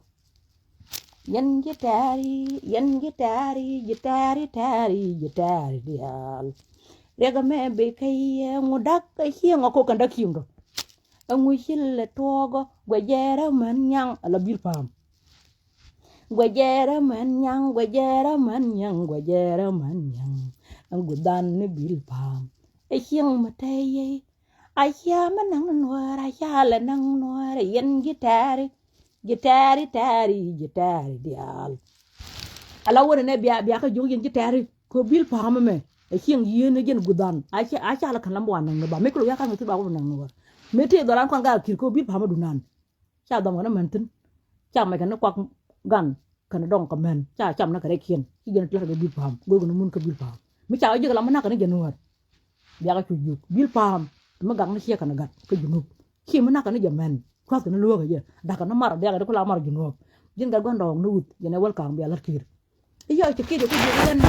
yan jitari tari dial rega me be kay ngudak ka hiengo ko kanda kindo angu hille togo gwajera man nyang ala bil pam gwajera man nyang angu dan ne bil pam e hieng mataye ayah menang nuar ayah lenang nuar yen gitari dial ala wona ne biya ka jogin gitari ko bil pam me e hieng yene gen gudan ayah la kan lambo nan ba me ko ya kan mutu ba ko nan nuar me te dolan kon ga kir ko bil pam dunan cha dom na mentin cha me kan kwak gan kan dong ka men cha cham na ka re kien ki gen tla ga bil pam go go mun ka bil pam mi cha ajig la mana kan gen nuar biya ka chujuk bil pam ma gang na sia kana gat ke junub ki mana kana jamen kwa kana luwa ga je da kana mar da ga ko la mar junub jin ga gondo nut jene wal kam biya la kir iyo ci ki de ko jen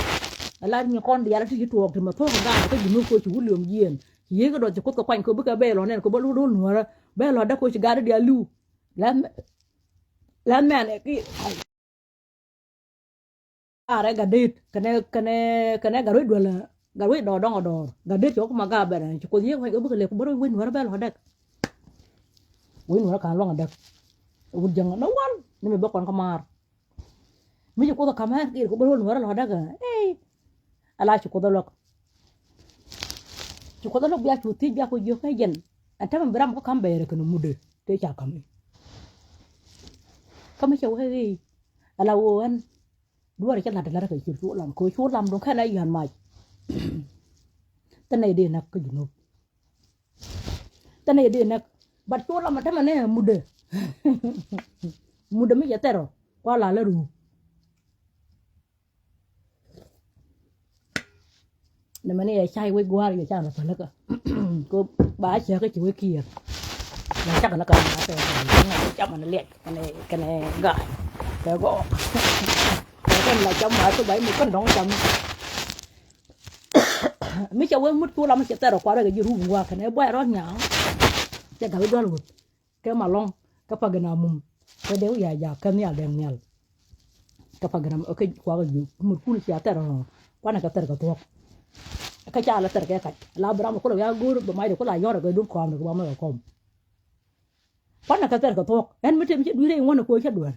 ala ni kon biya la ti to to ma to ga ko junub ko ci wulum yen ye ga do ci ko ko kwan ko bu ka be lo nen ko bo lu nuara be lo da ko ci ga da lu la men ki are ga det kana ga ro do la ga wi do dong do ga det ko ma ga be na ko ye ko bu le ko bo wi nuara be lo dak wi nuara kan lo dak wu jang na wal ni me bokon kamar mi ko da kamar ki ko bo nuara lo dak ala ci ko da lok biya ci ti biya ko yo kay jen anta man bram ko kam be rek no mude te cha kam ci wi ala won duwar ci la da la ko ci lam ko ci lam don kana yan mai tanay de nak ko junub tanay de nak bat ko la mata mane mude mi ya tero wala la ru ne mane ya chai we gwar ya cha la pala ka ko ba cha ka ci we kia na cha ka na ka na te na cha man le kane ga ka go ko la cha ma to bai mi kan dong cham mi cha we mut ko la ma cha tero kwa ga ji ru ngwa kane ba ro nya cha ga do lu ke ma long ka pa gana mum ka de ya kan ya dem nyal ka pa gana o ke kwa ga ji mut ku cha tero kwa na ka tero ka to ka cha la tero ka la bra ma ko ya gur ba mai de ko la yo ga dun ko am ko ba ma ko kwa na ka tero ka to en mi te mi du re ngona ko cha duar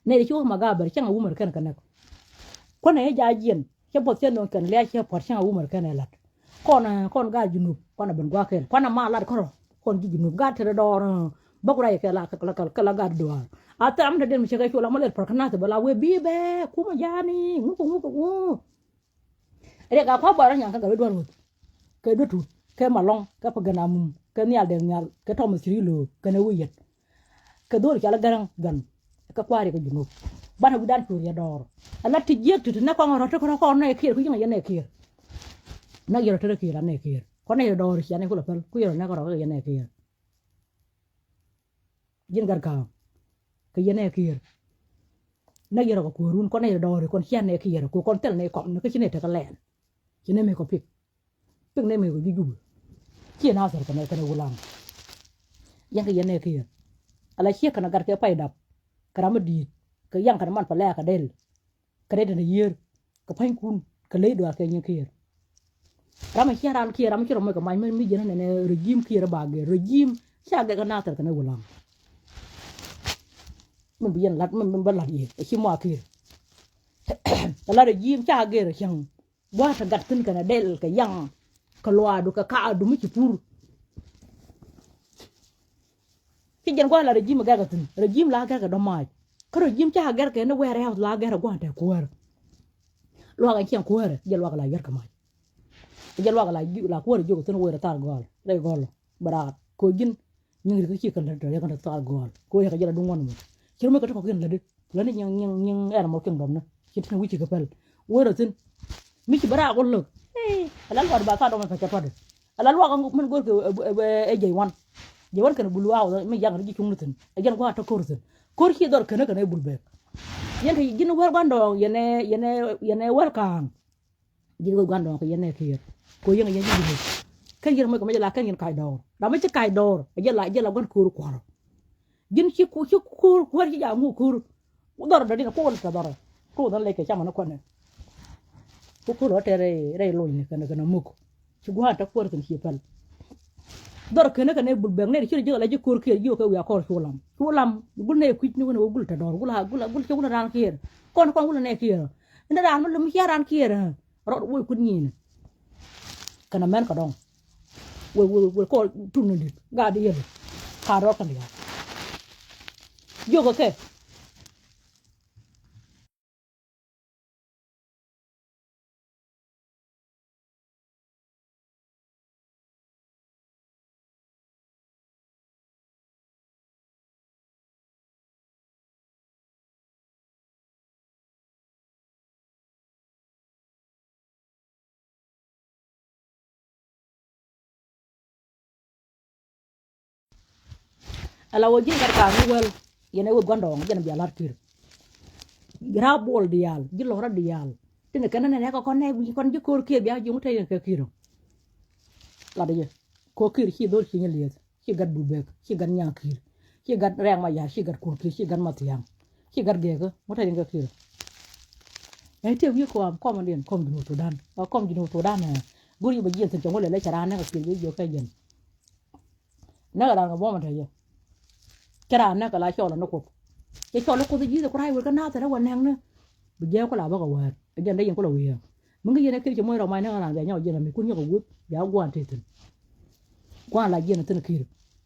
ne de chu ma ga bar cha umar kan kan ko na ya jien che pot chen non kan le che pot cha umar kan la kon ga junub kon ben gwa ken kon ma la kon ji junub ga tere do ba ko ra ke la ga do ata am de mi che ga chu la ma le por kana te bala we bi be ku ma jani ngu re ga ko ba ra nya ka ga do ru ke do tu ke ma long ka pa gana mum ke nyal de nyal ke to ma siri lo ke ne wi yet ke do ri la garang gan ka kwari ko junub bana gudan tu ya dor ala ti jek tu na ko ngoro to ko ne kir ku ya ne kir na yero to kir ne kir ko ne dor ya ne ko la pel ku yero na ko ya ne kir jin gar ka ke ya ne kir na yero ko run ko ne dor ko ya ne kir ko kon tel ne ko ne ko ne te ka len ki ne me ko pik ne me ko juju ki na ser ko ne ko wulang yang ke ya ne kir ala chi kana gar ke pai dap karama di ke yang kana man pala ka del kare de yer ka pain kun ka le do ka nyen kir rama chiaran kir rama chiro mo ka mai mi jena ne regime kir ba ge regime cha ga kana tar kana wulang mình bây giờ lát mình bắt lát gì khi mua kir là regime cha ge re chang wa ta gat tin kana del ka yang ka loa do ka du mi pur ki jen kwa la regime ga tin regime la ga do mai ka regime cha ga ke no we re la ga gwa ta ko lo ga chen ko re je lo ga la yer ka mai jalwa la ko re jogo tan wo tar gol re gol bara ko gin nyingi ko ci kan la dare kan tar gol ko ya jala dum won mo ci mo ko ko gin la de la ni nyang era mo ken dom na ci tan wi ci ko pel wora tin mi ci bara gol lo alal war ba ka do ma fa ca de alal wa ko man gor ko e je wan kan bul waaw mi yang ji ci mutin e jan ko ta kortin kor ki dor kana kana bul be yente gin war gando yene war kan gin war gando ko yene ki ko yang yang ji kan yer mo ko ma la kan yen kay dor da ma ci kay dor e jela gon kor ko gin ci ko war ci ja mu kur dor da dina ko wal ta dor ko dan le ke chama na ko ne ko ro tere re lo ni kana muko ci gwa ta kortin ci pal dor kene kene bul beng ne ci jël la ci kor kër yu ko ya ko sulam bul ne ku ni wona bul ta dor gul ci wona ran kër kon gul ne kër nda ran lu mi yaran kër ro woy ku ni kana men ka dong woy ko tunu dit ga di yele ka ro kan ya yo ko ke ala wo jin gar ka ni wel yene wo gondo ngene bi alar kër gra bol dial gilo ra dial tene kana ne ko ne bi kon ji kor kër bi a ju mutay ke kiro la de ko kër ci dor ci ñeliet ci gad bu bek ci gan ñaa kër ci gad reng ma ya ci gad kor kër ci gan matiyam ci gad gega mutay ke kiro ay te wi ko am ko man den kom du to dan o kom du to dan guri ba jien tan jongole le cara ne ko kër bi jo kay jen na ga ga bo man tay kera na ka la chola no ko ke chola ko ji ko rai ko na ta wa nang ne bu je ko la ba ko wa e jan da yin ko la wi mun ga yene ke mo ro mai na na ga nya je na mi kun ko gut ya gwan te tin gwan la je na tin kir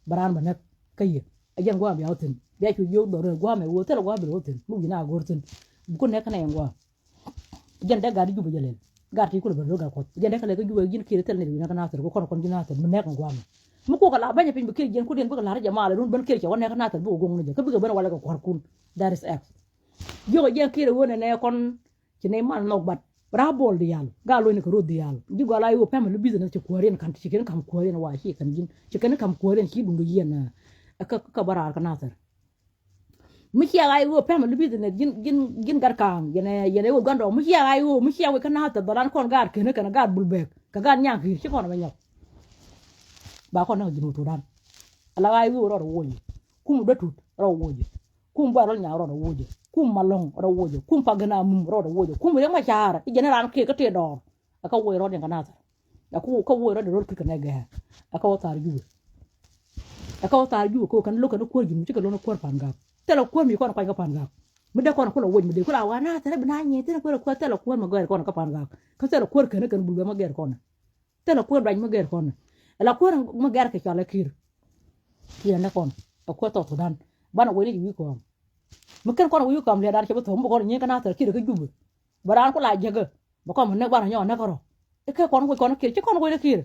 baran ba na kai e jan gwan bi autin ya ku yo do re gwa me wo te la gwa bi autin mu gi na gor tin bu ne kana yan gwa jan da ga di ju bu jelen ga ti ko ba do ga ko jan da ka le ko ju gin kir tel ne bi na kana ta ko kon gi na ta mu ne ko gwa mu ko la banya pin bikir gen kudin buka la jama'a la dun ban kirke wannan kana ta bu gongu ne ka buga bana wala ka kwarkun that is x yo gen kire wona ne kon ci ne man no bat rabol di yal ga lo ne ko rodi yal di go la yo pam lu business ci koren kan ci ken kam koren wa shi kan jin ci ken kam koren shi dundu yena ka bara kana ta mu ci ga yo pam lu business gin gar kan yene wo gando mu ci ga yo mu ci ga kana ta dalan kon gar ken kana gar bulbek ka gar nyank ci kon ma nyok ba ko na jinu to dan ala ay wi ro woji kum do tut ro woji kum ba ro nya ro woji kum malong ro woji kum pagana mum ro woji kum re ma chara i general ke ka te do aka wo ro den kana ta aku ko wo ro de ro ka na ga aka wo tar ju ko kan lo kan ko jinu ci ka lo na ko panga te lo ko mi ko na ka panga mu de ko na ko lo woji mu de ko la wa na ta bna nyi te ko te lo ko ma ga ko na ka panga ka te lo ko kan bu ma ga ko na te lo ko ban ma ga ko na la ko ma gar ke chala kir kira na kon ko to sudan bana wo ni wi ko mu ken kon wi ko am le dar ke to mo ko ni kana ta kir ke jubu baran ko la jega ba ko mo ne bana nyo na ko e ke kon ko kir ke kon ko ne kir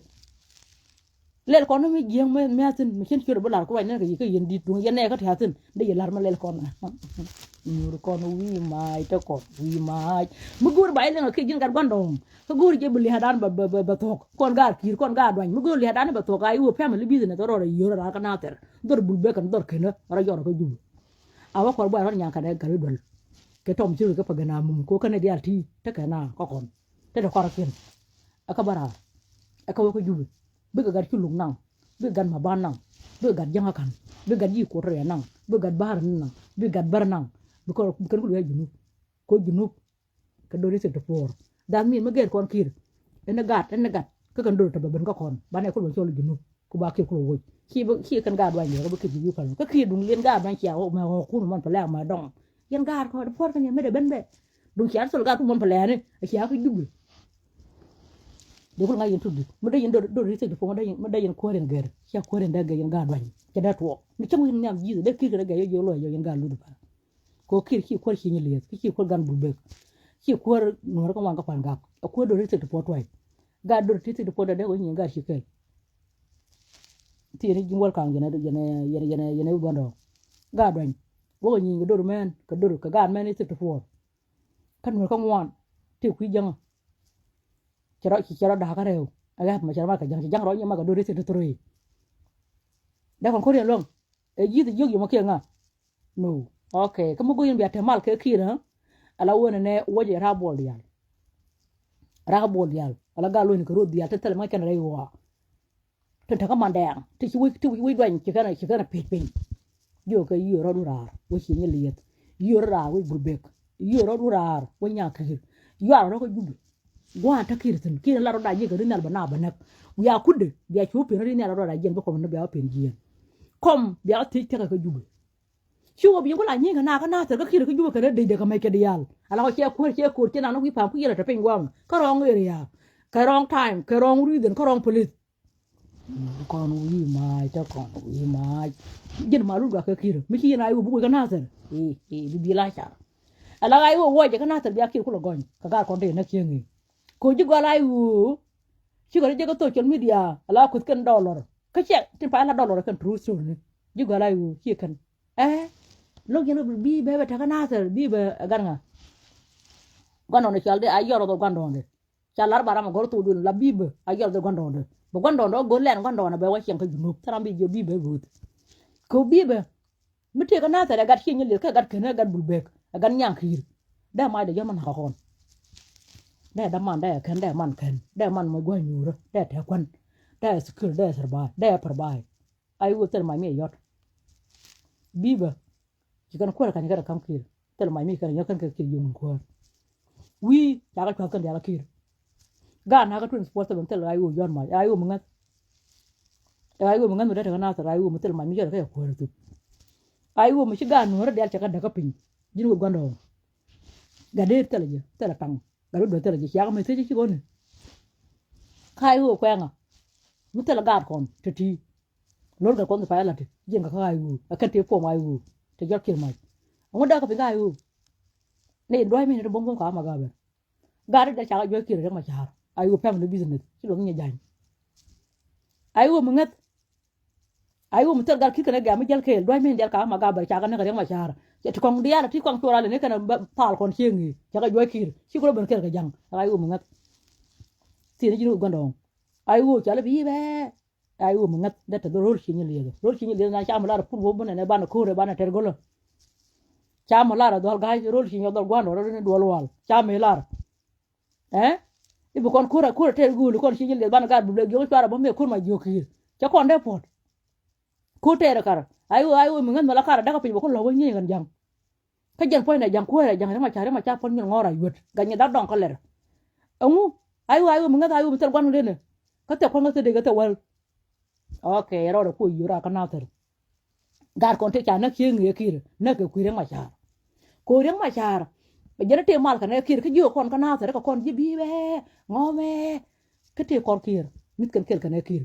le kon mi jeng me atin mi ken kir bu lar ko wa ne ke yen di du yen ne ka ta tin de lar ma le kon nur kon wi mai to ko wi mai mu gur bay le ke jin gar gondom ko gur je bu li hadan ba tok kon gar kir kon gar dwan mu gur li hadan ba tok ay wo pam li bizina to ro yo ra ka na ter dor bul be kan dor kena ra yo ko jubu awa ko ba ron nya ka de gar dol ke tom ci ko pagana mum ko kana di alti te kana ko kon te de ko ra ken aka bara aka wo ko jubu be gar ci lug nang be gan ma ban nang be gar janga kan be gar yi ko re nang be gar bar nang be gar bar nang be ko kan ko ya junu ko junu ka do ni se to por dan mi ma ger kon kir ene gat ka kan do to ben ko kon ba ne ko ben cholo junu ku ba ke ko wo ki kan gat wa ni ko be ke ju kan ka ki dung len gat ban chia o ma ho ku man pa la ma dong yen gat ko de por kan me de ben be dung chia sol gat ku man pa la ne chia ko jubu de ko ngai yen tuddu mo de yen do ri se to mo de yen ko ren ger chia ko ren da ga yen gat wa ni ke da to ni chamu ni am ji de ki ga yo lo yo yen gat lu du pa ko kir ki ko ki ni le ki ko gan bu be ki ko no ko wan ka pan ga ko do ri se to po toy ga dur ti de poda de ko nyi ga shikel ti ni jingol kan yene gondo ga don wo nyi dur men ka dur ka ga men ti to for kan mo ko ngwan ti ku jang chero da ka rew aga ma chero ma ka jang ro nyi ma ka dur ti to roi da kon ko ri long e yi de yogi mo ke nga no okay kamo go yin bi atemal ke kira ala wona ne woje rabol yal ala galo ni ko rodi yal tetel ma kan rewa tan ta mandang ti wi dwan ci kana pe yo ka yo ro durar wo ci ni liyet yo ra wi burbek yo ro durar wo nya kir yo ro ko jubu gwa ta kirtin kin la ro da je ga rinal bana bana ya kudde ya chupe ri ne ro da je ko no ba pen jiyen kom ya ti ta ka jubu chuo bi ngula nyi na ka na ta ka kir ka jubu ka de ka mai ke dial ala ko che ko ti na no wi pa ku yela ta pen gwam ka rong area ka rong time ka rong reason ka rong police kon wi mai ta kon wi mai jin ma lu ga ka kir mi ki na yu bu ka na ta bi la cha ala ga yu wo je ka na ta bi akir ku lo gon ka ga kon de na kiengi ko ji ga la yu chi ga je ka to social media ala ku kan dollar ka che tin pa la dollar kan true so ni ji ga la yu ki kan lo geno bi be ta ka na ta bi be garnga gondo ne chalde ayoro do gondo ne chalar bara ma gorto dun la bibe ayoro do gondo ne bo gondo do go len gondo na be wa chen ka junub tarambi jo bibe gut ko bibe mite ka na ta da gat chin le ka gat kana gat bulbek gat nyang khir da ma da jaman ha kon da man da man mo go nyuro da ta kwan da skul da sarba da parbai ai wo tel ma me yot bibe jikan ko kan ga kam khir tel ma me kan yakan ka khir yum ko wi ya ga kan ya kir ga na ga tun sport ban tel ayu yon ma ayu mungat mu da ta na ta ayu mutel ma mi ga ka ko tu ayu mu shiga no ra da ta da ka pin jin go gondo ga de tel je tel tang ga do tel je ya ga me te ji gon kai ho kwa nga mutel ga kon ti lor ga kon fa la ti jin ga ka ayu ka te po ma ayu te ga kir ma ngo da ka pin ga ayu ne doy mi ne bongo ka ma ga be gari da cha jo kir ma cha ayu family business ci do nya jañ ayu mu ngat ayu mu tel gar kir kana ga mi jel ke doy mi jel ka ma ga be cha ga ne ga ma cha ci ti kong dia ti kong tora le ne kana pal kon chengi cha ga jo kir ci ko ben ker ga jang ayu mu ngat ti ni ju gondong ayu cha le bi be ayu mu ngat da ta do rol ci ni le na cha ma la pu bo ne ba na ko re ba na ter golo cha ma la do ga rol ci ni do gwando ro ne do wal cha me la ibu kon kura te gulu kon ci le ban ga bu le jo twara bo me kur ma jokir ca kon de pot ku te ra kar ayu mi ngan mala kar daga pin bo kon lo woni ngan jang ka jan poina jang ku ra jang ma cha pon mi ngora yut ga ni da don ko ler amu ayu mi ngan ayu mi tel gwanu le ne ka te kon te de ga te wal okay ro ko yura ka na ter gar kon te cha na ki ngi kir na ke ku re ma cha ko re ma cha bây giờ nó mal cái này kia cái dưa con nào thì nó con gì bi bé ngome cái tiền con kia mít cái này kia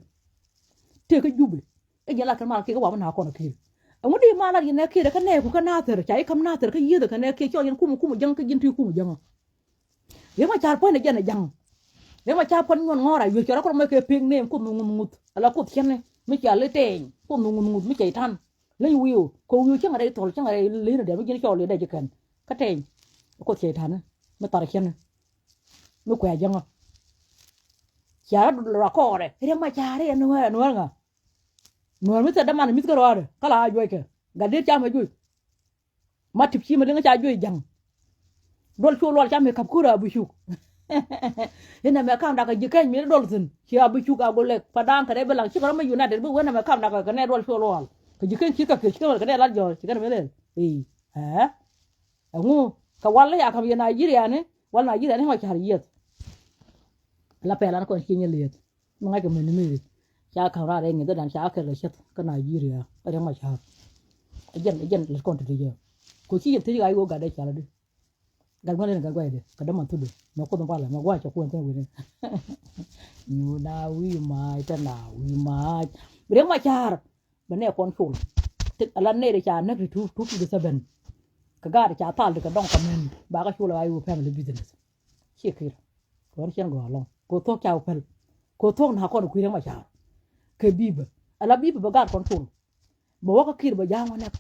tiền cái du bi cái giờ là cái mal kia cái quả nào con kia ông đi mal là gì này kia cái này của cái nào thì chạy cầm nào thì cái dưa cái này kia cho những cung dân cái dân thuê cung dân nếu mà cha phơi này dân này dân nếu mà cha phơi ngon này vừa cho nó con mấy cái pin này cung ngụt là cung thiên này mấy cha lấy tiền cung ngụt mấy chạy than lấy view cô view chẳng ở đây thôi chẳng ở đây lấy là để mấy cái cho lấy đây chỉ cần cái tiền ko che tan ma tar ken no ko ajang ya ra ko re re ma cha re no nga no mi ta da man mi ko ro kala ajo ke ga de cha ma ju ma tip chi ma nga cha ju jang dol chu lol cha me kap kura bu shuk ina me kam da ka jiken mi dol sun chi abu shuk a gole padang ka de belang chi ko ma yu na de bu wona me kam da ka ne dol chu lol ka jiken chi ka ne la jo chi ka me le ha ngu ka walla ya kam yana Nigeria ne wal Nigeria ne ma ci hariyet la pela ko ci ñeliyet ma nga ko men mi cha ka ra re ngi dan cha ka le chet ka Nigeria re ma cha jen le kon te je ko ci te ga yo ga de cha la de gal ngale ga gwa de ka da man tudu no ko don pala ma gwa cha ko en wi ñu na wi mai ta na wi mai re ma cha ba ne kon sul te ala ne de cha na tu de saben ka ga cha tal de ka don ka men ba ka shula ayu family business shi kir ko chen go long ko to kya pel ko to na ko ku ma cha ke biba ala biba ba gar kon tul ba wa ka kir ba jang nek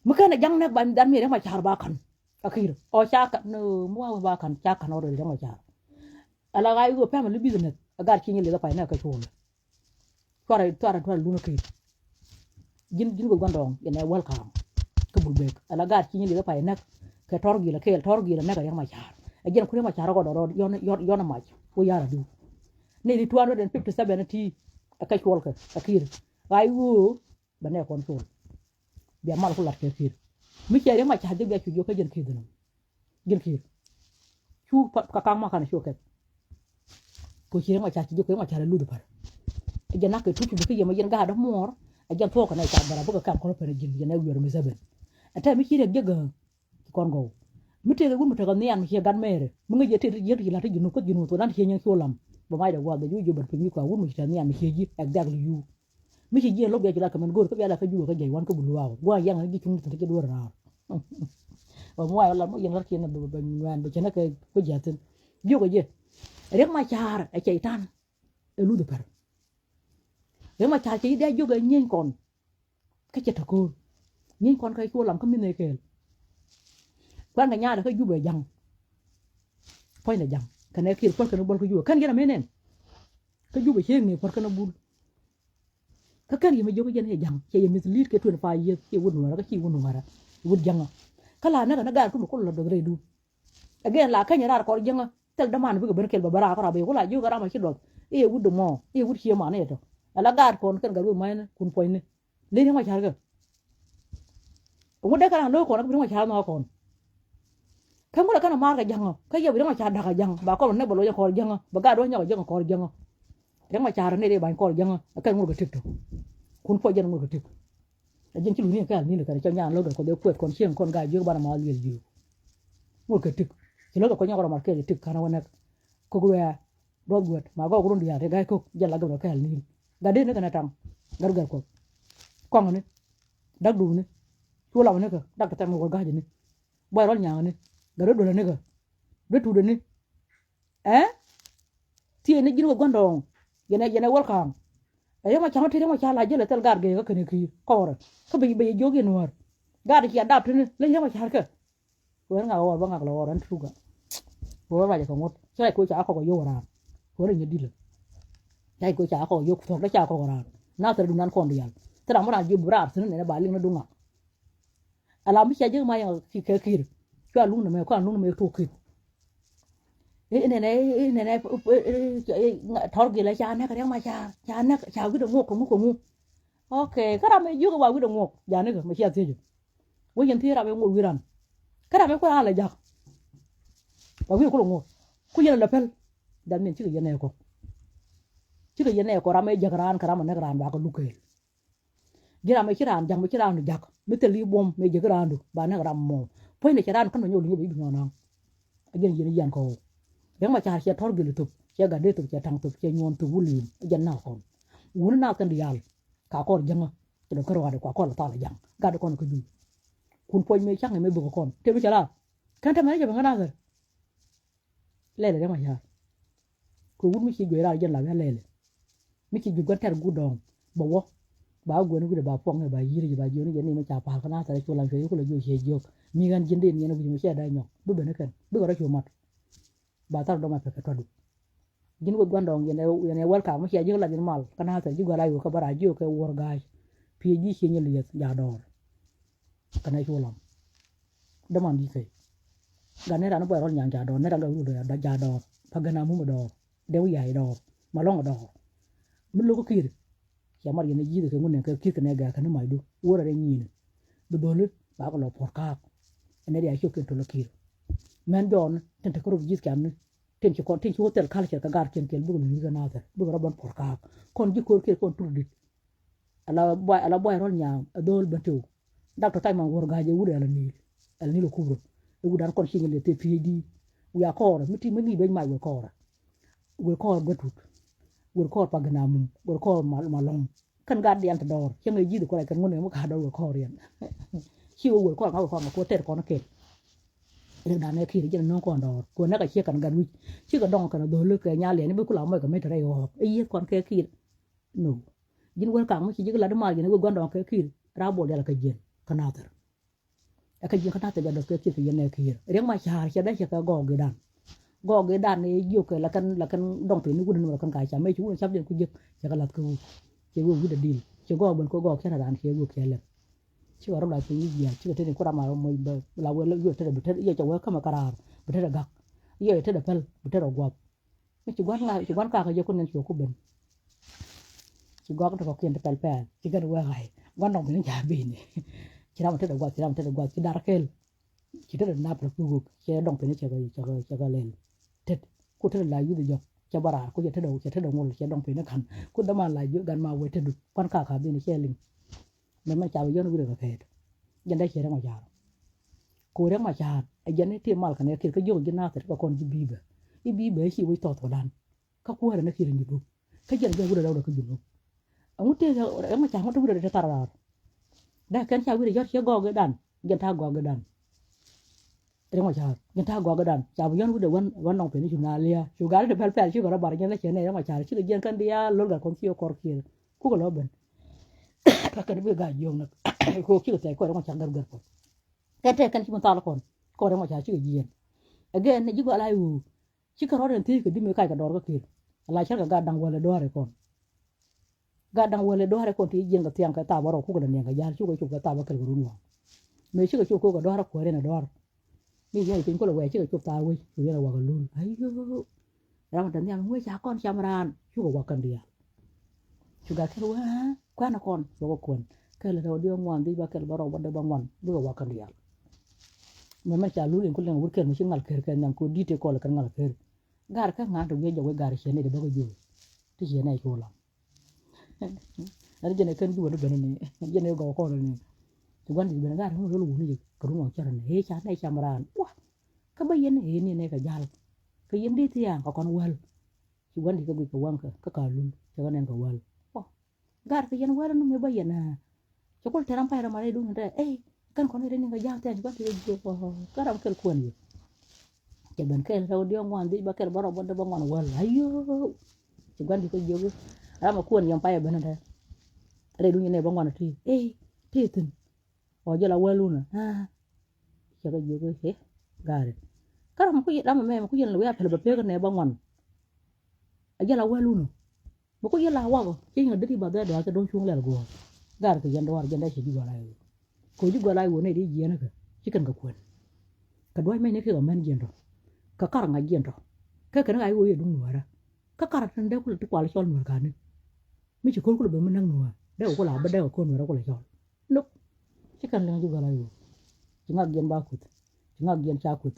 mu kana jang nek ban dan mi ma cha ba kan akir o cha ka no mu ba kan cha kan o de ma cha ala ga yu pe ma li business agar chi ni le pa na ka chul twara lu no kir jin go gondong ina welcome ka bul bek ala gar chi ni le pa na ka torgi la na ka ma cha again kuri ma cha ro do yon ma wo yara du ne di 257 ti aka chol ka akir ai wu bane kon tul bi amal ko la kir mi chere ma cha de ga chu ka jen kir dum jen kir chu ka kang ma kan chu ka ko chere ma cha chu ko ma cha lu du par again na ka tu chu ka yema jen ga da mor again fo ka na cha bara bu ka kan ko pe jin jen na wi mi saben ata mi chere ge ga kon go mutega gun mutega nian mi gan mere munga jete yeti la te junu ko junu to dan he nyen solam ba mai da wa da ju ban pinyi ko gun mi ta nian mi ji exactly you mi ji lo be jula kamen gor ko ya la ka ju ka jai wan ko bulu wa yang gi chung te ke do ra ba mo ay la mo yang la ke na ba ngan ba chena ke ko jaten ju ko je rek ma char a chaitan e lu de par rek ma char chi da ju ga nyen kon ka cheta ko nyen kon ka ko lam ka mi ne ke quan cái nhà đó cái du bể dằng phơi là dằng cái này kia quan cái nó bol cái du cái gì là mấy nè cái du bể chiên này quan cái nó bul cái gì mà du cái dân này dằng chỉ mình lít cái thuyền phai gì cái quần nó cái chi quần nó ra quần dằng cái là nó gạt cũng có là được rồi du again là cái nhà ra có dằng tel đam ăn với cái bên kia bà ra có ra bể có là du cái ra mà chỉ được quần đồ mò quần chia mà này đó là gạt còn cái gạt mai quần phơi này lấy nó mà chả cái cũng đấy cái là nó còn nó cũng mà chả nó còn kamu la kana marga jango ka yebi ma cha daga jango ba ko ne bolo ya ko jango ba ga do nya jango ko jango yang ma cha ne de ba ko jango ka ngul ga tikto kun fo jan ngul ga tik a jin ci lu ni ka ni le ka cha nya lo do ko de ko kon chen kon ga ju ba na ma li ju ngul ga tik ci lo ko nya ko ma ke tik kana wona ko go ya do gut ma go run ya de ga ko jalla ga ka ni ga de ne kana tam gar gar ko ngone dag du ne chu la ne ka dag ta mo ga ni boy rol nya ne garo do ne ga do tu ne ti ne jino gondong yene welcome ay ma chama tere ma chala jele tel gar ge ka ne ki kor ka be jogi noor gar ki adapt ne le ma char ka wer nga wor ba nga lo ran tuga wor ba ja ko ngot sai ko cha ko yo ra ko ne dile sai ko cha ko yo to da cha ko ra na tere dunan ko ndiyal tara mo na ju bra sun ne ba ling na dunga ala mi cha je ma ya ki ke kir ko lu ne me ko lu ne me to kir này thor gila cha ne ka ma cha ne cha wi do ngok ko mu okay kara me ju ko ba wi do ngok ja ne ko me cha ti wo yen ti ra be ngok wi ran kara me ko ala ja ba wi ko ngok ku yen la pel dan men ti ko yen ko ra me jagran kara ma ne ran ba ko lu ke gira me kiran jang me kiran jak me te li bom me jagran ba ne ram mo po ne kiran kan no lu bi no na agen yen yan ko yang ma cha thor gil tup che ga de tup che tang tup che nyon tu wulim jan na kon wul na kan dial ka ko janga te do ko wa de ko la ta la jang ga de kon ko ju kun poy me chang me bu ko kon te bi chala kan ta me je ba na ga le le ma ya ko wul mi ci gwe ra jan la ga le mi ci ju gon ter gu dong bo wo ba gwen gu de ba pong ba yiri ba joni je ni ma cha pa ka na ta ko la fe ko la ju che jok mi gan jinde ni na bu mi che da nyo bu be na kan bu ko ra chu mat batar do ma pe to du jin go gondong yene welcome ci ajig la din mal kana ta jigo la yu ka bara jigo ke wor gaaj pi ji ci ñel yet ja dor kana ci wolam demandi kay gane ran boy rol ñang ja dor ne da nga wu do da ja dor pa gana mu dor de wu yaay dor ma long dor mu lu ko kir ya mar yene ji de ko ne ka kir ne ga kana may du wora re ñine bu dole ba ko lo por ka ne dia ci ko to lo kir men don tente ko gis kan tenci hotel culture ka gar ken kel bugu ni ga nata bugu rabon porka kon jikko ke kon turdit ala boy rol nyaam dol batu dakto tay man wor gaaje wude ala ni lo kubro e wudan kon singel te pidi ya kor miti mani be may wo kor gatut wo kor pagana mum wo kor malong kan gad yanta dor cenge jidu ko kan ngone mo ka do wo kor yan ci wo kor ka ko ter ko na ke le da ne kir je no kon do ko na ka che kan gan wi chi ka dong kan do le ke nya le ne bu ku la ma ka me tre ho e ye kon ke kir no jin wal ka mo chi je la de ma je ne gon do ke kir ra bo de la ka jen kana ter ka jen kana ter do ke kir ke ne kir re ma cha che da che ka go ge dan ne yo ke la kan dong pe ni ku no kan ka cha me chu chap den ku je che ka lat ku che wo wi de dil che go bon ko go ke na dan che wo ke le chứ ở đâu lại cái gì chứ thế này có làm mà mình là quên lỡ thế là bị thế giờ cháu quên không mà carar bị thế là gạc giờ thế là pel bị thế là guap mấy chú quán lại chú quán cả cái giờ con nên chú của mình chú quán cái kiên pel pel chỉ cái quên hay quán đồng mình nhà bình chỉ làm thế là guap chỉ đar kel chỉ thế là nạp được google chỉ đồng mình chơi cái lên thế cô thế là như vậy cho bà ra cô giờ thế đầu ngồi chỉ đồng mình nó khăn cô đã mà lại giữa gần mà quên thế được quán cả bên chơi linh mình chào dân nó được hết dân đây chơi ra ngoài chợ cô ra ngoài chợ dân ấy tiền mal cái này kia cái dùng dân nào thì có con bị bể chỉ với tọt đàn các cô là nó kia là nhiều lúc cái dân dân đâu được cái dùng lúc ông tiền ra ngoài chợ không được ra ra đã cái chào với dân chơi gò cái đàn dân tha gò cái đàn ra ngoài chợ dân tha gò cái đàn chào dân với được quan nông phải đi chụp nà lia chụp gái được phải chứ còn nó bảo dân đây chơi này ra ngoài chợ chứ cái dân can đi luôn cả con kia cor kia cô có lo bên cái này gà dùng nè cô chỉ có thể coi nó chẳng gần gần cái kan chúng ta là còn nó chả chỉ gì again này juga lại chỉ có nói đến thì cái đi mấy cái đó cái lại chắc là gà đang quay lại đó rồi còn gà đang quay lại đó rồi còn thì riêng cái tiếng cái tao bảo cô cái này cái giá chú cái tao bảo cái rùn vào mấy chỉ cái chú cô cái đó quay lên đó bây giờ tính có là quay chỉ cái chú tao quay chú là quay cái luôn ấy ra mà tận nhà quay chả con chăm ran chú có quay cần đi chú gà cái luôn quá nó còn chú có quần cái là đầu điêu ngoan đi ba cái là bảo bắt đầu bằng ngoan vừa quay cần đi memang calu yang kuliah worker mesti ngal kerja yang ku di teko la kan ngal kerja gar ka ngan rugi jawe gar sene de bago ju ti sene ay kola ari jene kan du do benene jene go ko ni to wan di ben gar ho lu ni ko mo chara ne he cha nei chamran wah ka bayen he ni ne ka jal ka yen di ti yang ko kon wal to wan di ka bi ko wan ka lu cha kan ka wal wah gar ka yen wal no me bayen na to ko teram pa ra mare du ne kan kon ini nggak jauh teh juga tidak jauh karena kel kuan ya jaban kel kalau dia ngoan di bakel baru bondo bangun wal ayo juga di ko jogo ama kuan yang payah benar deh ada dunia ne bangun ti tin oh jala waluna jaga jogo gare karena aku lama memang aku yang lebih apa lebih ne bangun jala waluna aku jala wago jadi ngadi badai doa ke don chung lel go gare ke janda war janda sih juga lah ko juga lai wone di jena ka chicken ka kwen ka doi mai ne ka man jendo ka kar nga jendo ka ka ngai wo ye dung nuara ka kar tan de ku ti kwal chol nuar ka ni mi chi ko ku be man nang nuar de ko la ba de ko nuara ko la chol no chicken lang juga lai wo jinga gen ba kut jinga gen cha kut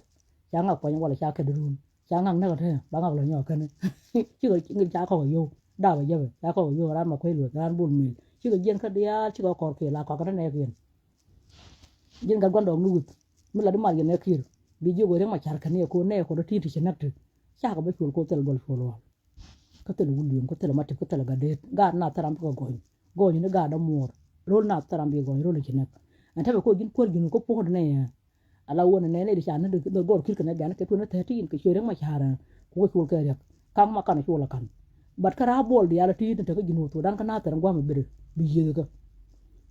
janga ko wala cha ka durun janga na ka the ba nga la nyo ka ni chi ko ngi cha ko yo da ba ye cha ko yo ran ma khoi lu ran bun mi chi ko gen ka dia chi ko ke la ko ka ne gen jin ga gondo nuut mi la dum ne kir bi jogo re ma char kan ne ko do titi ci nakte cha ko be ko tel gol folo ko tel wul yum ko tel mate ko tel ga de ga na taram ko goñ ne ga da mor rol na taram bi goñ rol ci nak anta be ko jin ko jin ko po ne ala wona ne di cha ne do gol kir kan ne ga ne ko ne tati ko ci re ma chara ko ko ke rek kam ma kan ci wala kan bat kara bol di ala titi te ko jin to dan kana taram gwa ma bere bi je ga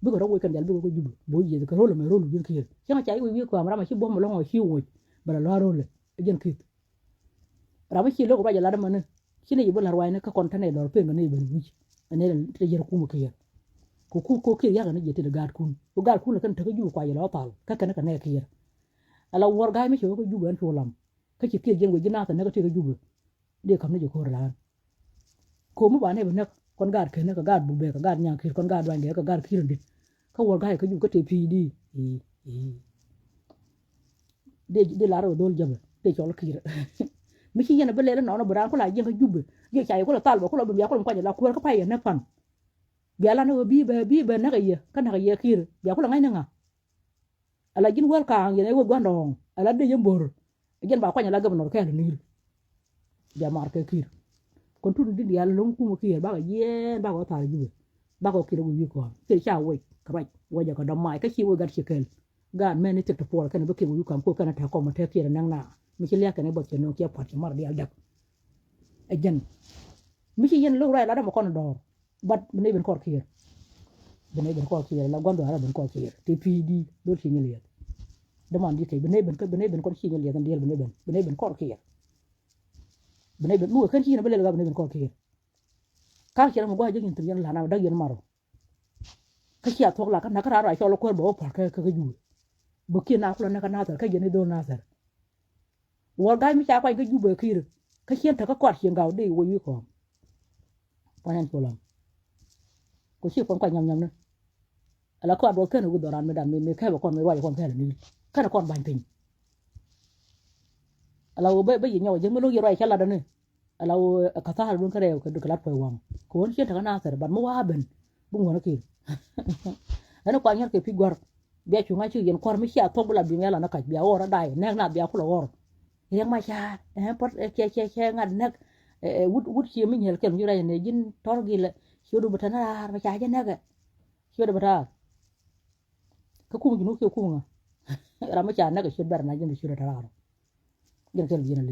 bu ko rawo kan dal bu ko jubu bo je ko rolo me rolo jin kir chama chai wi ko amra ma chi bom lo ngo chi wo bala lo rolo jin kir rama chi lo ko ba jala da man chi ne yibo larwai ne ka kon tane do pe ngane ben wi ane te jer ku mo kir ko kir ya ne je te gad kun ko gad kun kan te ko jubu kwa jala tal ka kan ka ne kir ala wor ga me chi ko jubu an to lam ka chi kir jin wo jina ta ne ko te ko jubu de kam ne je ko la ko mo ba ne ben con gad ke ne ka gad bu be ka gad nya kir kon gad wa nge ka gad kir dit ka wor ga ka ju ka te pd de la ro dol jabe de chol kir mi chi yana bele no bran ko la jen ka jubbe ye chai ko la tal ko la bu ya ko ko la ko ka pa ye na fan biya la no bi be na ga ye ka na ga ye kir biya ko la ngai na nga ala jin wal ka ye ne wo gwandong ala de yembor jen ba ko nya la ga no ka ni biya mar ka kir kon tu di ya long ku mo kir ba ga ye ba ko ta jubbe ba ko kir bu wi ko ke cha wo ka ba wo ja ko do mai ka chi wo gar chi kel gan men ni tek por kan be ke yu kam ko kan ta ko ma te ke nang na mi ci lek ne bot ci no ke pot ci mar dial dak e jen mi ci yen lu ray la dama kon do bat ne ben kor kier bene ben kor kier la gondo ara ben kor kier te pd do ci ni le dama ndi kay bene ben kon ci ni le kan diel bene ben kor kier bene ben mu kan ci na bele ga bene ben kor kier ka ci na mo gwa jegin tin la na dag yen maro ka ci atok la kan na kara ra ci lo ko bo par ka ju bu ki na ko na ka na tar ka jeni do na tar wol ga mi cha kwa ga ju be kier ka ci ta ka kwat ci ngaw de wo yu ko pa hen polam ko ci kon kwa nyam na ala ko do ken gu do ran me dan me ka ba kon me wa kon ka ni kana kon ban pin ala wo be yin nyaw je me lo yi ra cha la da ni ala wo ka ta dun ka re ko du klat po wang ko won ci ta ka na tar ban mo wa ben bu ngona ki ana kwa nyar ke pi gwar bia chu nga chu yen kor mi cha to bula bi mela na ka bia ora dai nek na bia ku lo wor yang ma cha pot che ngad nek wut chi mi hel ken yura ne jin tor gi le chu du batana ma cha je nek chu du bata ka ku ju nu ke ku nga ra ma cha nek chu ber na jin chu da ra jin ken jin li